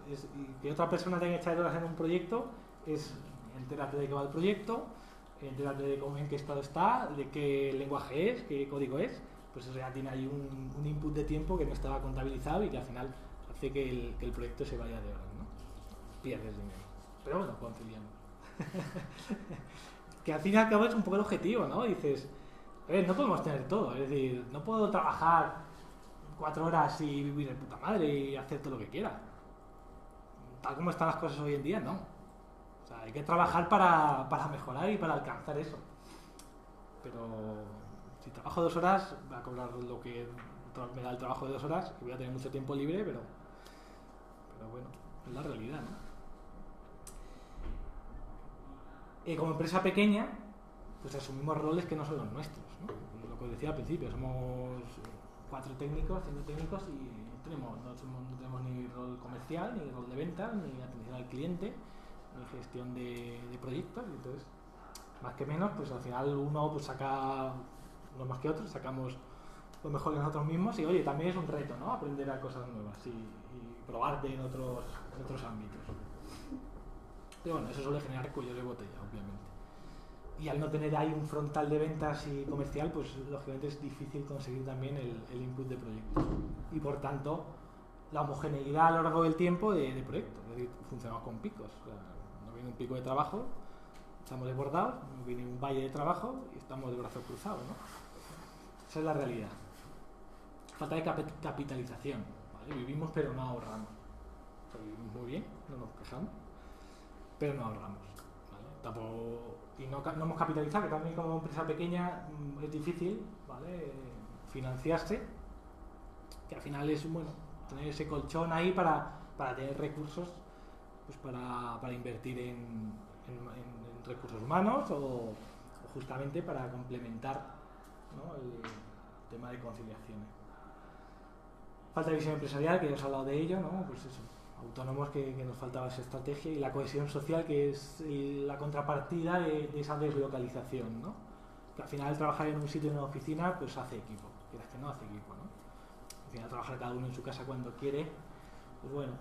Y que otra persona tenga que echar horas en un proyecto, es entérate de qué va el proyecto, entérate de en qué estado está, de qué lenguaje es, qué código es, pues eso ya tiene ahí un input de tiempo que no estaba contabilizado y que al final hace que el proyecto se vaya de horas, ¿no? Pierdes dinero. Pero bueno, conciliamos. Que al fin y al cabo es un poco el objetivo, ¿no? Dices, a ver, no podemos tener todo, es decir, no puedo trabajar 4 horas y vivir de puta madre y hacer todo lo que quiera. Tal como están las cosas hoy en día, no. O sea, hay que trabajar para mejorar y para alcanzar eso. Pero si trabajo 2 horas, voy a cobrar lo que me da el trabajo de 2 horas y voy a tener mucho tiempo libre, pero bueno, es la realidad, ¿no? Como empresa pequeña, pues asumimos roles que no son los nuestros, ¿no? Lo que decía al principio, somos 4 técnicos, 5 técnicos y no tenemos ni rol comercial, ni rol de ventas, ni atención al cliente, ni gestión de proyectos. Y entonces, más que menos, pues al final uno pues saca, unos más que otros, sacamos lo mejor de nosotros mismos y oye, también es un reto, ¿no? Aprender a cosas nuevas y probarte en otros ámbitos. Pero bueno, eso suele generar cuellos de botella, obviamente. Y al no tener ahí un frontal de ventas y comercial, pues lógicamente es difícil conseguir también el input de proyectos. Y por tanto, la homogeneidad a lo largo del tiempo de proyectos. Es decir, funcionamos con picos. O sea, nos viene un pico de trabajo, estamos desbordados, nos viene un valle de trabajo y estamos de brazos cruzados, ¿no? Esa es la realidad. Falta de capitalización, ¿vale? Vivimos pero no ahorramos. O sea, vivimos muy bien, no nos quejamos, pero no ahorramos, ¿vale? Tampoco, y no hemos capitalizado, que también como empresa pequeña es difícil, ¿vale? Financiarse, que al final es bueno tener ese colchón ahí para tener recursos, pues para invertir en recursos humanos o justamente para complementar, ¿no? el tema de conciliaciones. Falta de visión empresarial, que ya os he hablado de ello, ¿no? Pues eso, autónomos que nos faltaba esa estrategia y la cohesión social, que es la contrapartida de esa deslocalización, ¿no? Que al final trabajar en un sitio, en una oficina, pues hace equipo, quieras que no hace equipo, ¿no? Al final trabajar cada uno en su casa cuando quiere, pues bueno,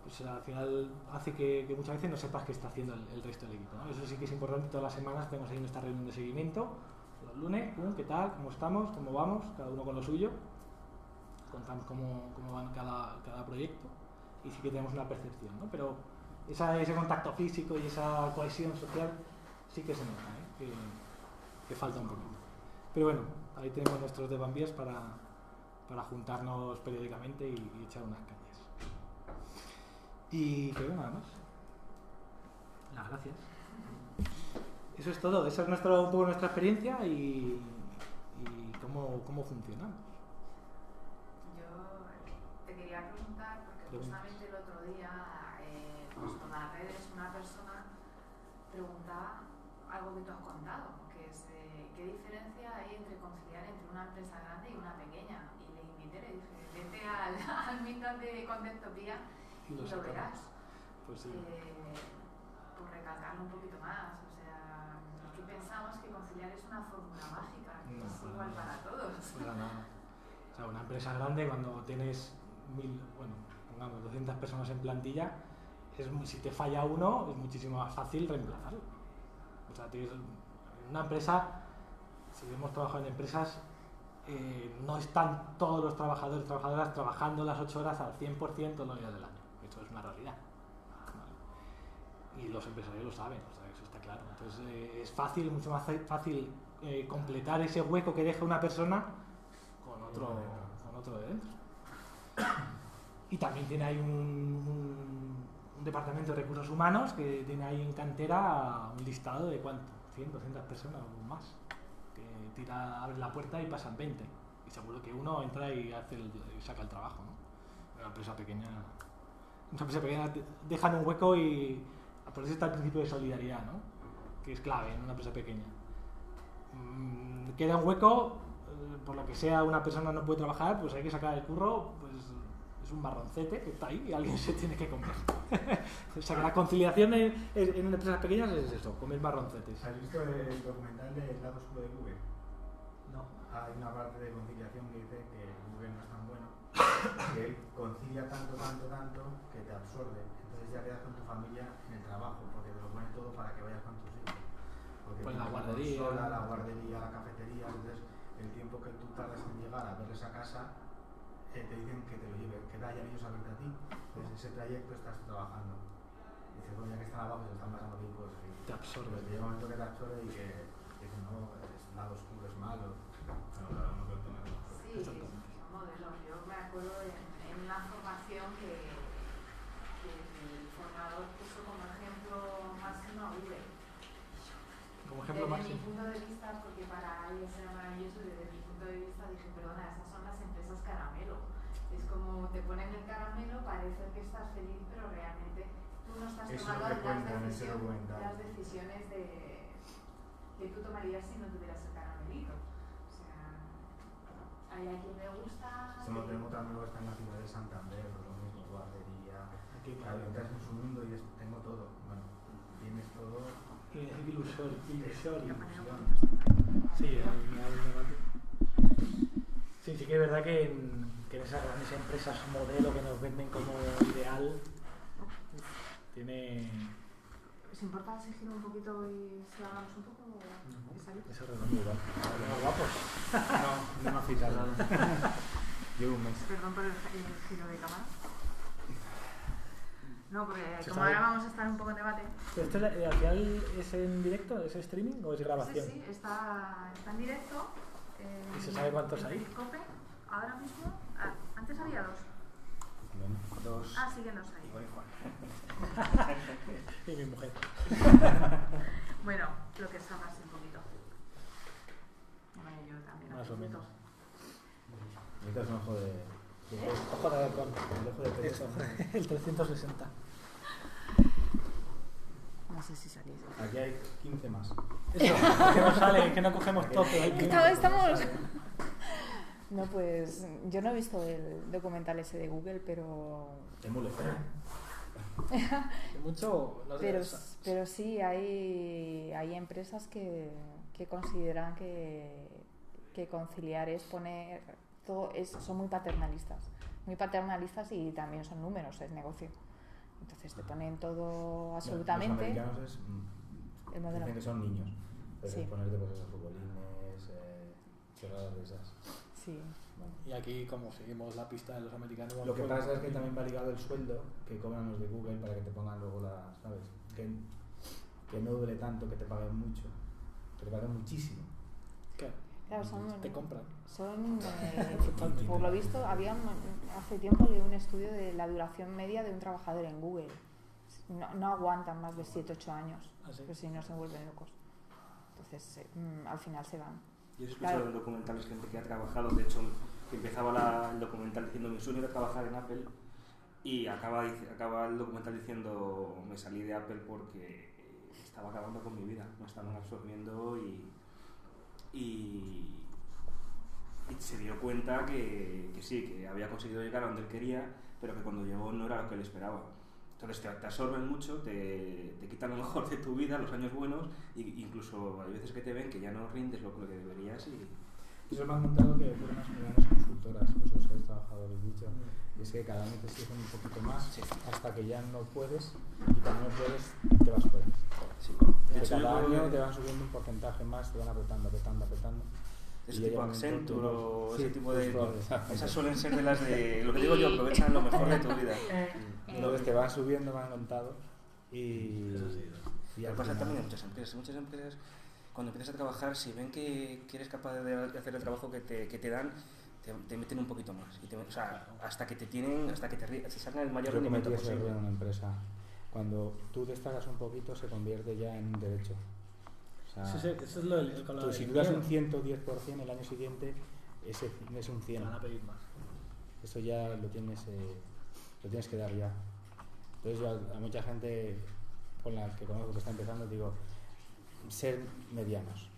pues al final hace que muchas veces no sepas qué está haciendo el resto del equipo, ¿no? Eso sí que es importante, todas las semanas tenemos ahí nuestra reunión de seguimiento, los lunes, ¿qué tal? ¿Cómo estamos? ¿Cómo vamos? Cada uno con lo suyo, contamos cómo van cada proyecto y sí que tenemos una percepción, ¿no? Pero ese contacto físico y esa cohesión social sí que se nota, ¿eh? que falta un poquito. Pero bueno, ahí tenemos nuestros devambias para juntarnos periódicamente y echar unas cañas. Y creo nada más. Las gracias. Eso es todo, esa es un poco nuestra experiencia y cómo funcionamos. Yo te quería preguntar, porque justamente el otro día, pues con las redes, una persona preguntaba algo que tú has contado, que es qué diferencia hay entre conciliar entre una empresa grande y una pequeña. Y le invité, le dije, vete al meetup de Conceptopía y lo verás. Pues sí. Por recalcarlo un poquito más, o sea, es que pensamos que conciliar es una fórmula mágica, que No, es igual para todos. Para nada. O sea, una empresa grande, cuando tienes 200 personas en plantilla, si te falla uno, es muchísimo más fácil reemplazarlo. O sea, tienes una empresa, si hemos trabajado en empresas, no están todos los trabajadores y trabajadoras trabajando las 8 horas al 100% todos los días del año. Eso es una realidad. ¿Vale? Y los empresarios lo saben, o sea, eso está claro. Entonces es fácil, mucho más fácil completar ese hueco que deja una persona con otro de dentro. Y también tiene ahí un departamento de recursos humanos que tiene ahí en cantera un listado de ¿cuánto? 100, 200 personas o más. Que abre la puerta y pasan 20. Y seguro que uno entra y saca el trabajo, ¿no? Una empresa pequeña dejan un hueco y por eso está el principio de solidaridad, ¿no? Que es clave en una empresa pequeña. Queda un hueco, por lo que sea una persona no puede trabajar, pues hay que sacar el curro, pues es un marroncete que está ahí y alguien se tiene que comer. O sea que la conciliación en empresas pequeñas es eso, comer marroncetes. ¿Has visto el documental del lado oscuro de Google? No. Hay una parte de conciliación que dice que Google no es tan bueno, que él concilia tanto que te absorbe. Entonces ya quedas con tu familia en el trabajo, porque te lo pone todo para que vayas con tus hijos. Porque pues la guardería, la cafetería, entonces el tiempo que tú tardas en llegar a verles a casa, te dicen que te lo lleven, que vayan ellos a verte a ti. Entonces ese trayecto estás trabajando. Dices, bueno, ya que están abajo y se están pasando bien, pues sí. te absorbe. Llega un momento que te absorbe y que dicen, no, es lado oscuro, es malo. No, no creo que no. Sí, son modelos. Yo me acuerdo en una formación que el formador puso como ejemplo máximo a Google. Como ejemplo desde máximo. mi punto de vista, porque para ellos era maravilloso, desde mi punto de vista dije, perdona, esas son las empresas caramelo. Es como te ponen el caramelo, parece que estás feliz, pero realmente tú no estás Eso tomando es lo que cuenta en ese documental. las decisiones que tú tomarías si no tuvieras el caramelito. O sea, hay a quien le gusta. Tengo otro amigo que está en la ciudad de Santander, pues lo mismo, guardería. Claro, entras en su mundo y tengo todo. Bueno, tienes todo. Ilusorio. Sí, que es verdad que en esas grandes empresas modelo que nos venden como ideal tiene... ¿Os importa si giro un poquito y si hablamos un poco? Eso redondo igual. ¿Estamos guapos? No me afeita nada. Llevo un mes. Perdón por el giro de cámara. No, porque ¿Se como sabe? ahora vamos a estar un poco en debate. ¿Pero esto al final es en directo? ¿Es streaming o es grabación? Sí, está en directo. ¿Y se sabe cuántos hay? Cope, ahora mismo. Antes había 2. Dos. Siguen 2 ahí. Y mi mujer. Bueno, lo que salga así un poquito. Bueno, yo también. Más o menos. Necesitas un ojo de... Ojo de halcón. El ojo de peso. El 360. No sé si salís. Aquí hay 15 más. Eso, que no sale, que no cogemos todo. Estamos... No, pues yo no he visto el documental ese de Google, pero... Emule, Mucho, no sé, Pero sí, hay empresas que consideran que conciliar es poner... son muy paternalistas y también son números, es negocio. Entonces te ponen todo absolutamente... Los americanos el modelo. dicen que son niños, pero Sí. es ponerte pues esos futbolines, chorradas de esas. Sí. Bueno. Y aquí, como seguimos la pista de los americanos... Lo que pasa es que también va ligado el sueldo que cobran los de Google para que te pongan luego las, ¿sabes? Que no duele tanto, que te paguen mucho, que te paguen muchísimo. ¿Qué? Claro, Te compran. Por lo visto, hace tiempo leí un estudio de la duración media de un trabajador en Google. No aguantan más de 7-8 años, ¿Ah, sí? pues si no se vuelven locos. Entonces, al final se van. Yo he escuchado en documentales gente que ha trabajado, de hecho, que empezaba el documental diciendo mi sueño era trabajar en Apple y acaba el documental diciendo me salí de Apple porque estaba acabando con mi vida, me estaban absorbiendo y se dio cuenta que sí, que había conseguido llegar a donde él quería, pero que cuando llegó no era lo que él esperaba. Entonces te absorben mucho, te quitan lo mejor de tu vida, los años buenos, e incluso hay veces que te ven que ya no rindes lo que deberías y... Eso me han contado que fueron las primeras consultoras consultoras, vosotros que habéis trabajado, habéis dicho, y es que cada año te exigen un poquito más hasta que ya no puedes, y cuando no puedes te vas fuera. Sí. De hecho, cada año te van subiendo un porcentaje más, te van apretando. Ese tipo de Accenture o sí, ese tipo de... justo, esas suelen ser de las de... Lo que digo yo, aprovechan lo mejor de tu vida. Entonces te van subiendo, van contado y... Lo que pasa también en muchas empresas, cuando empiezas a trabajar, si ven que eres capaz de hacer el trabajo que te dan, te meten un poquito más. O sea, hasta que te sacan el mayor rendimiento posible. En una empresa, cuando tú destacas un poquito, se convierte ya en un derecho. O sea, eso es lo si tú das un 110%, el año siguiente ese es un 100%. Te van a pedir más. Eso ya lo tienes que dar ya. Entonces yo a mucha gente con la que conozco que está empezando digo, ser medianos.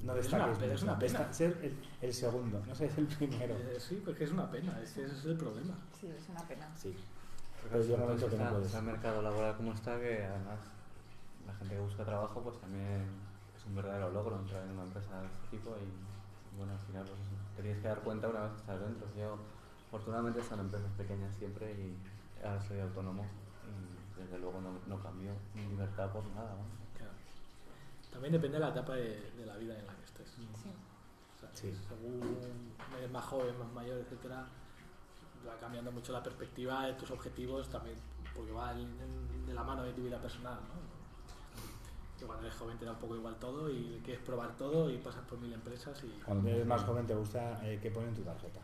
No destaques mucho. Es una pena. Ser el segundo, no ser el primero. Sí, porque es una pena, ese es el problema. Sí, es una pena. Sí. Pero yo no lo que no puedes. El mercado laboral como está, que además la gente que busca trabajo pues también es un verdadero logro entrar en una empresa de este tipo y bueno, al final pues eso, te tienes que dar cuenta una vez que estás dentro. Yo afortunadamente he estado en empresas pequeñas siempre y ahora soy autónomo y desde luego no cambio mi libertad por nada, ¿no? Claro. También depende de la etapa de la vida en la que estés. Sí. O sea, Sí. según eres más joven, más mayor, etcétera, va cambiando mucho la perspectiva de tus objetivos también, porque va de la mano de tu vida personal, ¿no? Que cuando eres joven te da un poco igual todo y quieres probar todo y pasas por 1000 empresas y... Cuando eres más joven te gusta que ponen tu tarjeta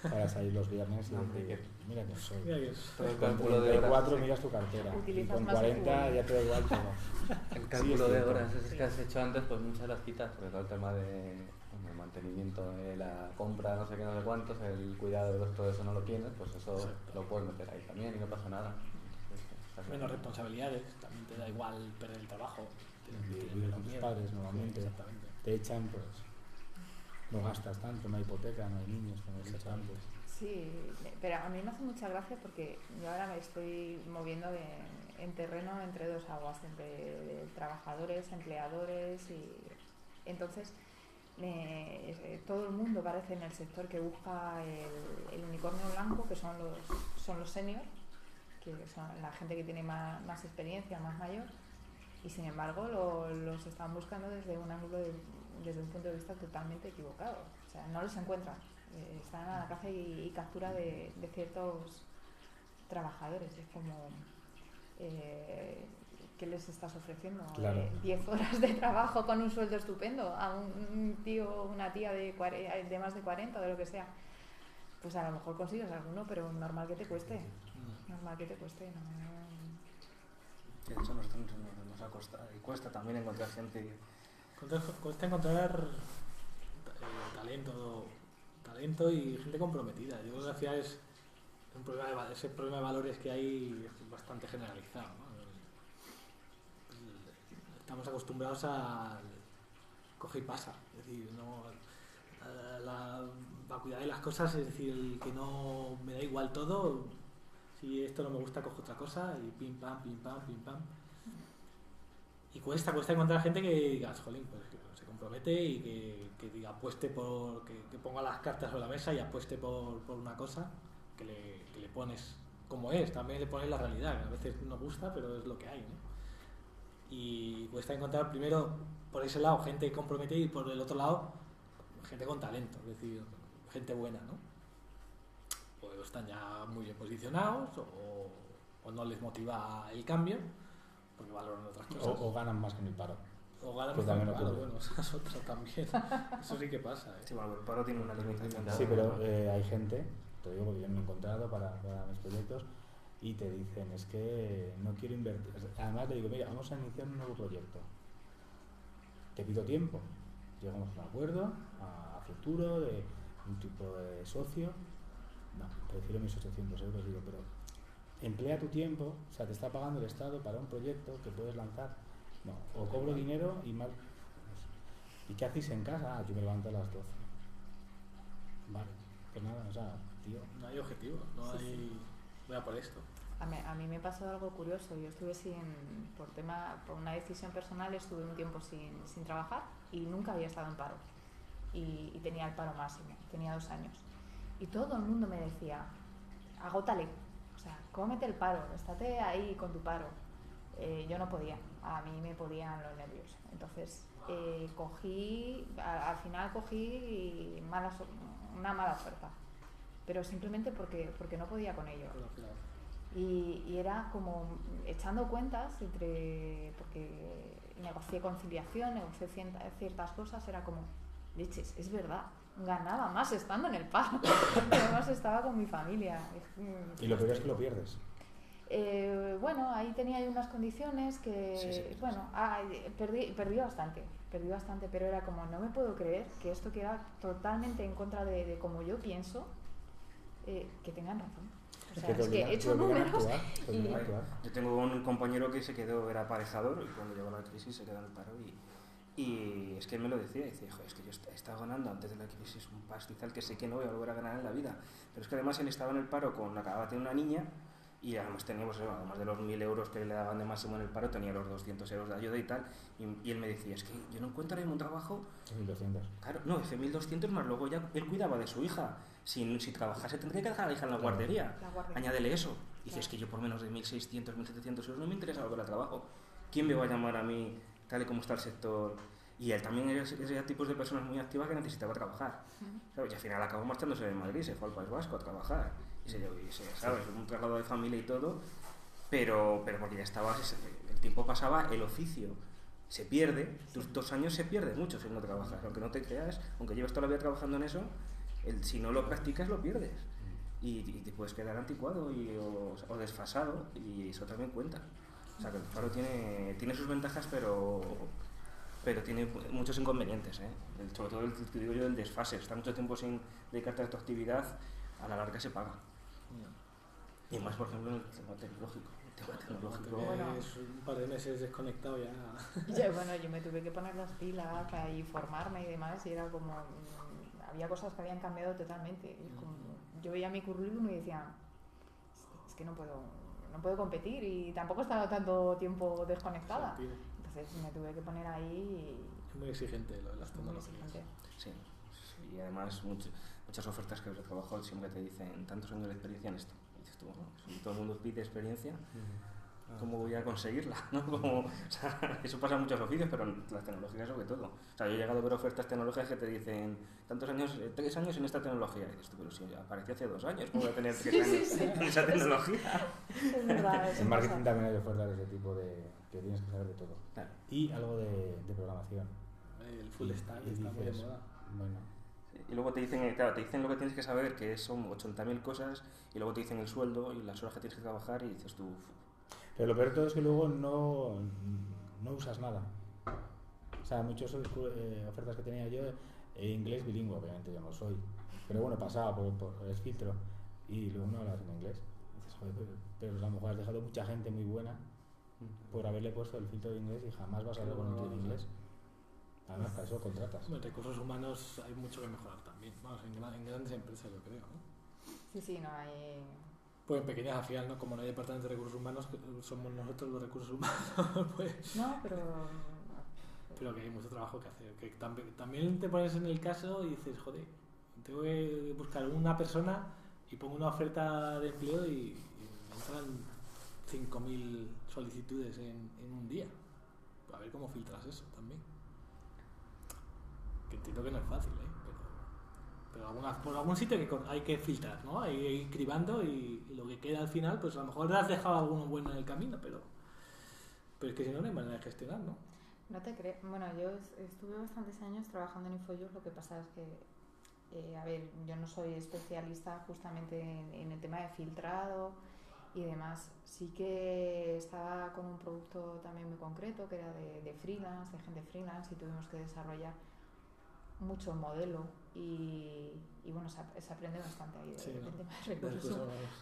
para salir los viernes y decir, mira que soy. Mira que Todo el Con cálculo de 34 horas. miras tu cartera y Utilizas con más 40 el ya te da igual todo. El cálculo es de cierto. horas esas Sí. que has hecho antes, pues muchas las quitas, sobre todo el tema de bueno, el mantenimiento, de la compra, no sé qué, no sé cuántos, el cuidado de todo eso no lo tienes, pues eso Exacto. lo puedes meter ahí también y no pasa nada. Entonces, está bien. menos responsabilidades, también te da igual perder el trabajo. Vivir Tienes con tus miedo. padres normalmente. Exactamente. Te echan, pues no gastas tanto, no hay hipoteca, no hay niños, como he dicho Exactamente. antes. Sí, pero a mí me hace mucha gracia porque yo ahora me estoy moviendo en terreno entre dos aguas, entre trabajadores, empleadores y entonces todo el mundo parece en el sector que busca el unicornio blanco, que son los seniors, que son la gente que tiene más experiencia, más mayor, y sin embargo los están buscando desde un ángulo, desde un punto de vista totalmente equivocado. O sea, no los encuentran. Están a la caza y captura de ciertos trabajadores. Es como, ¿qué les estás ofreciendo? Claro. 10 horas de trabajo con un sueldo estupendo a un tío o una tía de más de 40 o de lo que sea. Pues a lo mejor consigues alguno, pero normal que te cueste. Normal que te cueste. De hecho, nosotros nos ha costado y cuesta también encontrar gente. Cuesta encontrar talento y gente comprometida. Yo creo que al final es un problema ese problema de valores que hay es bastante generalizado, ¿no? Estamos acostumbrados a coge y pasa, es decir, no la vacuidad de las cosas, es decir, el que no me da igual todo, si esto no me gusta cojo otra cosa y pim pam, pim pam, pim pam. Y cuesta encontrar gente que diga, jolín, pues que se compromete y que diga, apueste por, que ponga las cartas sobre la mesa y apueste por una cosa que le pones como es, también le pones la realidad, que a veces no gusta, pero es lo que hay, ¿no? Y cuesta encontrar primero por ese lado gente comprometida y por el otro lado gente con talento, es decir, gente buena, ¿no? Pues están ya muy bien posicionados o no les motiva el cambio porque valoran otras cosas. O ganan más que en el paro. O ganan que más también claro, ocurre. bueno, esa es otra también. Eso sí que pasa, ¿eh? Sí, bueno, el paro tiene una limitación. Sí, pero hay gente, te digo porque yo me he encontrado para mis proyectos y te dicen, es que no quiero invertir. Además le digo, mira, vamos a iniciar un nuevo proyecto. Te pido tiempo. Llegamos a un acuerdo a futuro de un tipo de socio. No, prefiero mis 800 euros, digo, pero emplea tu tiempo, o sea, te está pagando el Estado para un proyecto que puedes lanzar. No, o cobro dinero y mal. ¿Y qué hacéis en casa? Ah, yo me levanto a las 12. Vale, pues nada, o sea, tío. No hay objetivo, no Sí, hay... Voy a por esto. A mí me pasó algo curioso. Yo estuve por una decisión personal, estuve un tiempo sin trabajar y nunca había estado en paro. y tenía el paro máximo, tenía 2 años. Y todo el mundo me decía, agótale, o sea, cómete el paro, estate ahí con tu paro. Yo no podía, a mí me podían los nervios. Entonces al final cogí una mala oferta, pero simplemente porque no podía con ello. Claro. Y era como echando cuentas porque negocié conciliación, negocié ciertas cosas, era como, leches, es verdad, ganaba más estando en el paro, además estaba con mi familia. Y lo peor es que lo pierdes. Bueno, ahí tenía yo unas condiciones que, Sí. bueno, perdí bastante, pero era como, no me puedo creer que esto queda totalmente en contra de como yo pienso, que tengan razón. O sea, es que he hecho números y... Yo tengo un compañero que se quedó, era aparejador, y cuando llegó la crisis se quedó en el paro y es que él me lo decía, joder, es que yo estaba ganando antes de la crisis un pastizal que sé que no voy a volver a ganar en la vida, pero es que además él estaba en el paro acababa de tener una niña y además teníamos, además de los 1.000 euros que le daban de máximo en el paro, tenía los 200 euros de ayuda y tal, y él me decía, es que yo no encuentro un trabajo... 1.200. Claro, no, dice 1.200 más luego ya él cuidaba de su hija, si trabajase tendría que dejar a la hija en la guardería. Añádele eso. Dice, es que yo por menos de 1.600, 1.700 euros no me interesa volver al trabajo. ¿Quién me va a llamar a mí, tal y como está el sector? Y él también era tipos de personas muy activas que necesitaba trabajar. ¿Sabes? Y al final acabó marchándose de Madrid, se fue al País Vasco a trabajar. ¿Sabes? Un traslado de familia y todo, pero porque ya estaba, el tiempo pasaba, el oficio se pierde, tus 2 años se pierde mucho si no trabajas, aunque no te creas, aunque llevas toda la vida trabajando en eso, si no lo practicas lo pierdes y te puedes quedar anticuado o desfasado, y eso también cuenta. O sea que el paro tiene sus ventajas, pero tiene muchos inconvenientes, sobre todo el desfase. Estar mucho tiempo sin dedicarte a tu actividad, a la larga se paga. Y más, por ejemplo, en el tema tecnológico. Bueno, es un par de meses desconectado ya. Bueno, yo me tuve que poner las pilas y formarme y demás, y era como, había cosas que habían cambiado totalmente. Y yo veía mi currículum y decía, es que no puedo competir, y tampoco he estado tanto tiempo desconectada. Entonces me tuve que poner ahí. Es muy exigente lo de las tecnologías. Sí, y además muchas ofertas que he trabajado siempre te dicen tantos años de experiencia en esto. Y dices tú, bueno, si todo el mundo pide experiencia, ¿cómo voy a conseguirla? ¿No? O sea, eso pasa en muchos oficios, pero en las tecnologías sobre todo. O sea, yo he llegado a ver ofertas tecnológicas que te dicen tantos años, 3 años en esta tecnología. Y dices tú, pero si apareció hace 2 años, ¿cómo voy a tener 3 años en esa tecnología? Es verdad. En marketing también hay ofertas de ese tipo, que tienes que saber de todo. Claro. Y algo de programación. El full stack está muy de moda. Bueno. Y luego te dicen lo que tienes que saber, que son 80.000 cosas, y luego te dicen el sueldo y las horas que tienes que trabajar, y dices tú... Pero lo peor de todo es que luego no usas nada. O sea, muchas ofertas que tenía yo, inglés bilingüe, obviamente yo no soy. Pero bueno, pasaba por el filtro y luego no hablas en inglés. Y dices, joder, pero a lo mejor has dejado mucha gente muy buena por haberle puesto el filtro de inglés y jamás vas a hablar con un tío de inglés. Además, para eso contratas. En recursos humanos hay mucho que mejorar también. Vamos, en grandes empresas, yo creo, ¿no? Sí, no hay... Pues en pequeñas al final, ¿no? Como no hay departamento de recursos humanos, somos nosotros los recursos humanos, pues... No, pero que hay mucho trabajo que hacer. Que también te pones en el caso y dices, joder, tengo que buscar una persona y pongo una oferta de empleo y entran 5.000 solicitudes en un día. A ver cómo filtras eso también. Que entiendo que no es fácil, pero por algún sitio hay que filtrar, ¿no? Hay que ir cribando y lo que queda al final, pues a lo mejor has dejado alguno bueno en el camino, pero es que si no, no hay manera de gestionar, ¿no? No te creo. Bueno, yo estuve bastantes años trabajando en Infojobs, lo que pasa es que, a ver, yo no soy especialista justamente en el tema de filtrado y demás. Sí que estaba con un producto también muy concreto, que era de freelance, de gente freelance, y tuvimos que desarrollar mucho modelo y bueno, se aprende bastante ahí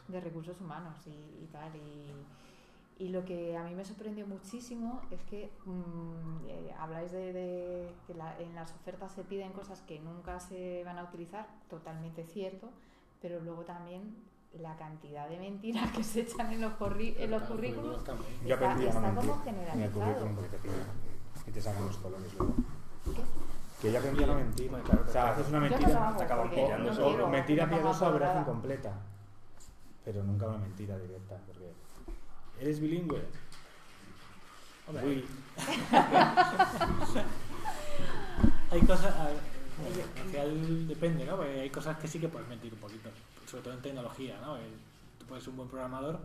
de recursos humanos y tal. Y lo que a mí me sorprendió muchísimo es que habláis de que en las ofertas se piden cosas que nunca se van a utilizar, totalmente cierto, pero luego también la cantidad de mentiras que se echan en los currículos Yo aprendí está a no como mentir en el generalizado. currículum porque te piden y te sacan los colores luego. ¿Qué? Que yo aprendí a no mentir. Bueno, claro, O sea, claro. haces una Yo no lo mentira, hago, te acaban porque pillando, no o quiero, mentira no me piadosa o acuerdo verdad nada. incompleta. Pero nunca una mentira directa, porque ¿eres bilingüe? Hombre, Uy, hay cosas, al final depende, ¿no? Porque hay cosas que sí que puedes mentir un poquito, sobre todo en tecnología, ¿no? Tú puedes ser un buen programador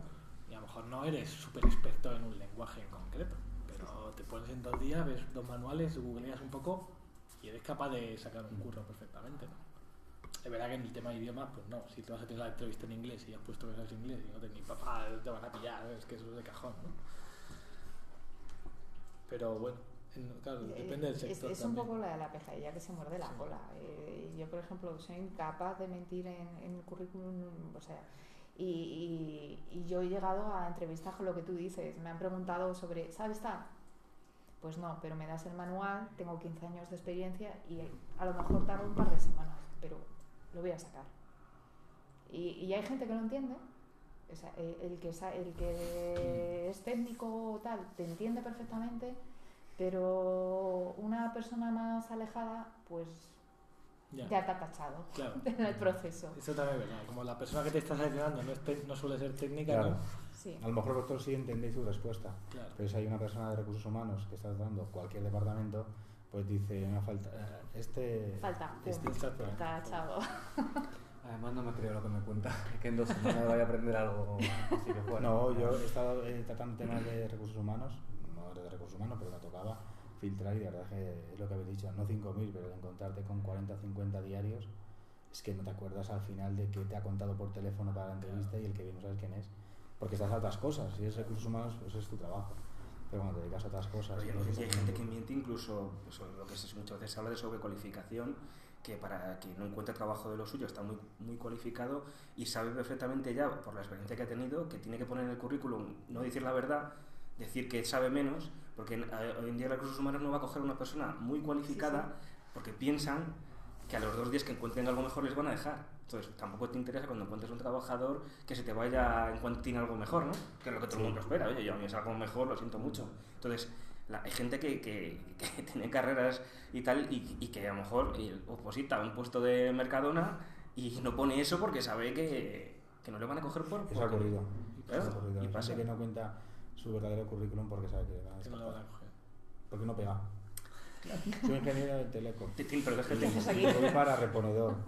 y a lo mejor no eres súper experto en un lenguaje en concreto, pero te pones en 2 días, ves 2 manuales, googleas un poco y eres capaz de sacar un curro perfectamente, ¿no? Es verdad que en el tema de idiomas, pues no, si te vas a tener la entrevista en inglés y has puesto que sabes inglés y no te ni papá, te van a pillar, es que eso es de cajón, ¿no? Pero bueno, claro, depende del sector Es un también. poco la pescadilla que se muerde la cola. Yo, por ejemplo, soy incapaz de mentir en el currículum, o sea, y yo he llegado a entrevistas con lo que tú dices. Me han preguntado sobre, ¿sabes tal? Pues no, pero me das el manual, tengo 15 años de experiencia y a lo mejor tardo un par de semanas, pero lo voy a sacar. Y hay gente que lo entiende. O sea, el que es técnico o tal te entiende perfectamente, pero una persona más alejada pues ya te ha tachado Claro. en el proceso. Eso también es verdad. Como la persona que te está seleccionando no suele ser técnica, claro. ¿no? Sí. A lo mejor vosotros sí entendéis su respuesta, Claro. pero si hay una persona de recursos humanos que está dando cualquier departamento, pues dice, me falta Falta, este- pum, exactamente. tachado. Además no me creo lo que me cuenta, que en 2 semanas voy a aprender algo así que fuera. No, yo he estado tratando temas de recursos humanos, no de recursos humanos, pero me tocaba filtrar y de verdad que es lo que habéis dicho, no 5.000, pero de encontrarte con 40 o 50 diarios, es que no te acuerdas al final de qué te ha contado por teléfono para la entrevista y el que viene no sabes quién es, porque estás a otras cosas, si es recursos humanos pues es tu trabajo, pero cuando te dedicas a otras cosas... Pero no hay estás gente haciendo- que miente incluso, eso es lo que muchas veces se habla de sobrecualificación, que para que no encuentre trabajo de lo suyo está muy, muy cualificado y sabe perfectamente ya, por la experiencia que ha tenido, que tiene que poner en el currículum, no decir la verdad, decir que sabe menos, porque hoy en día recursos humanos no va a coger a una persona muy cualificada porque piensan que a los 2 días que encuentren algo mejor les van a dejar. Entonces tampoco te interesa cuando encuentres un trabajador que se te vaya en cuanto tiene algo mejor, ¿no? Que es lo que todo el mundo espera. Oye, yo a mí es algo mejor, lo siento mucho. Entonces hay gente que tiene carreras y tal y que a lo mejor oposita a un puesto de Mercadona y no pone eso porque sabe que no le van a coger por... Eso ha ocurrido. Claro, Eso ha ocurrido. y Hay pasa. gente que no cuenta su verdadero currículum porque sabe que le van a Que no lo van a descartar. coger. Porque no pega. Soy ingeniero de teleco. Pero es que ¿Qué haces aquí? Voy para reponedor.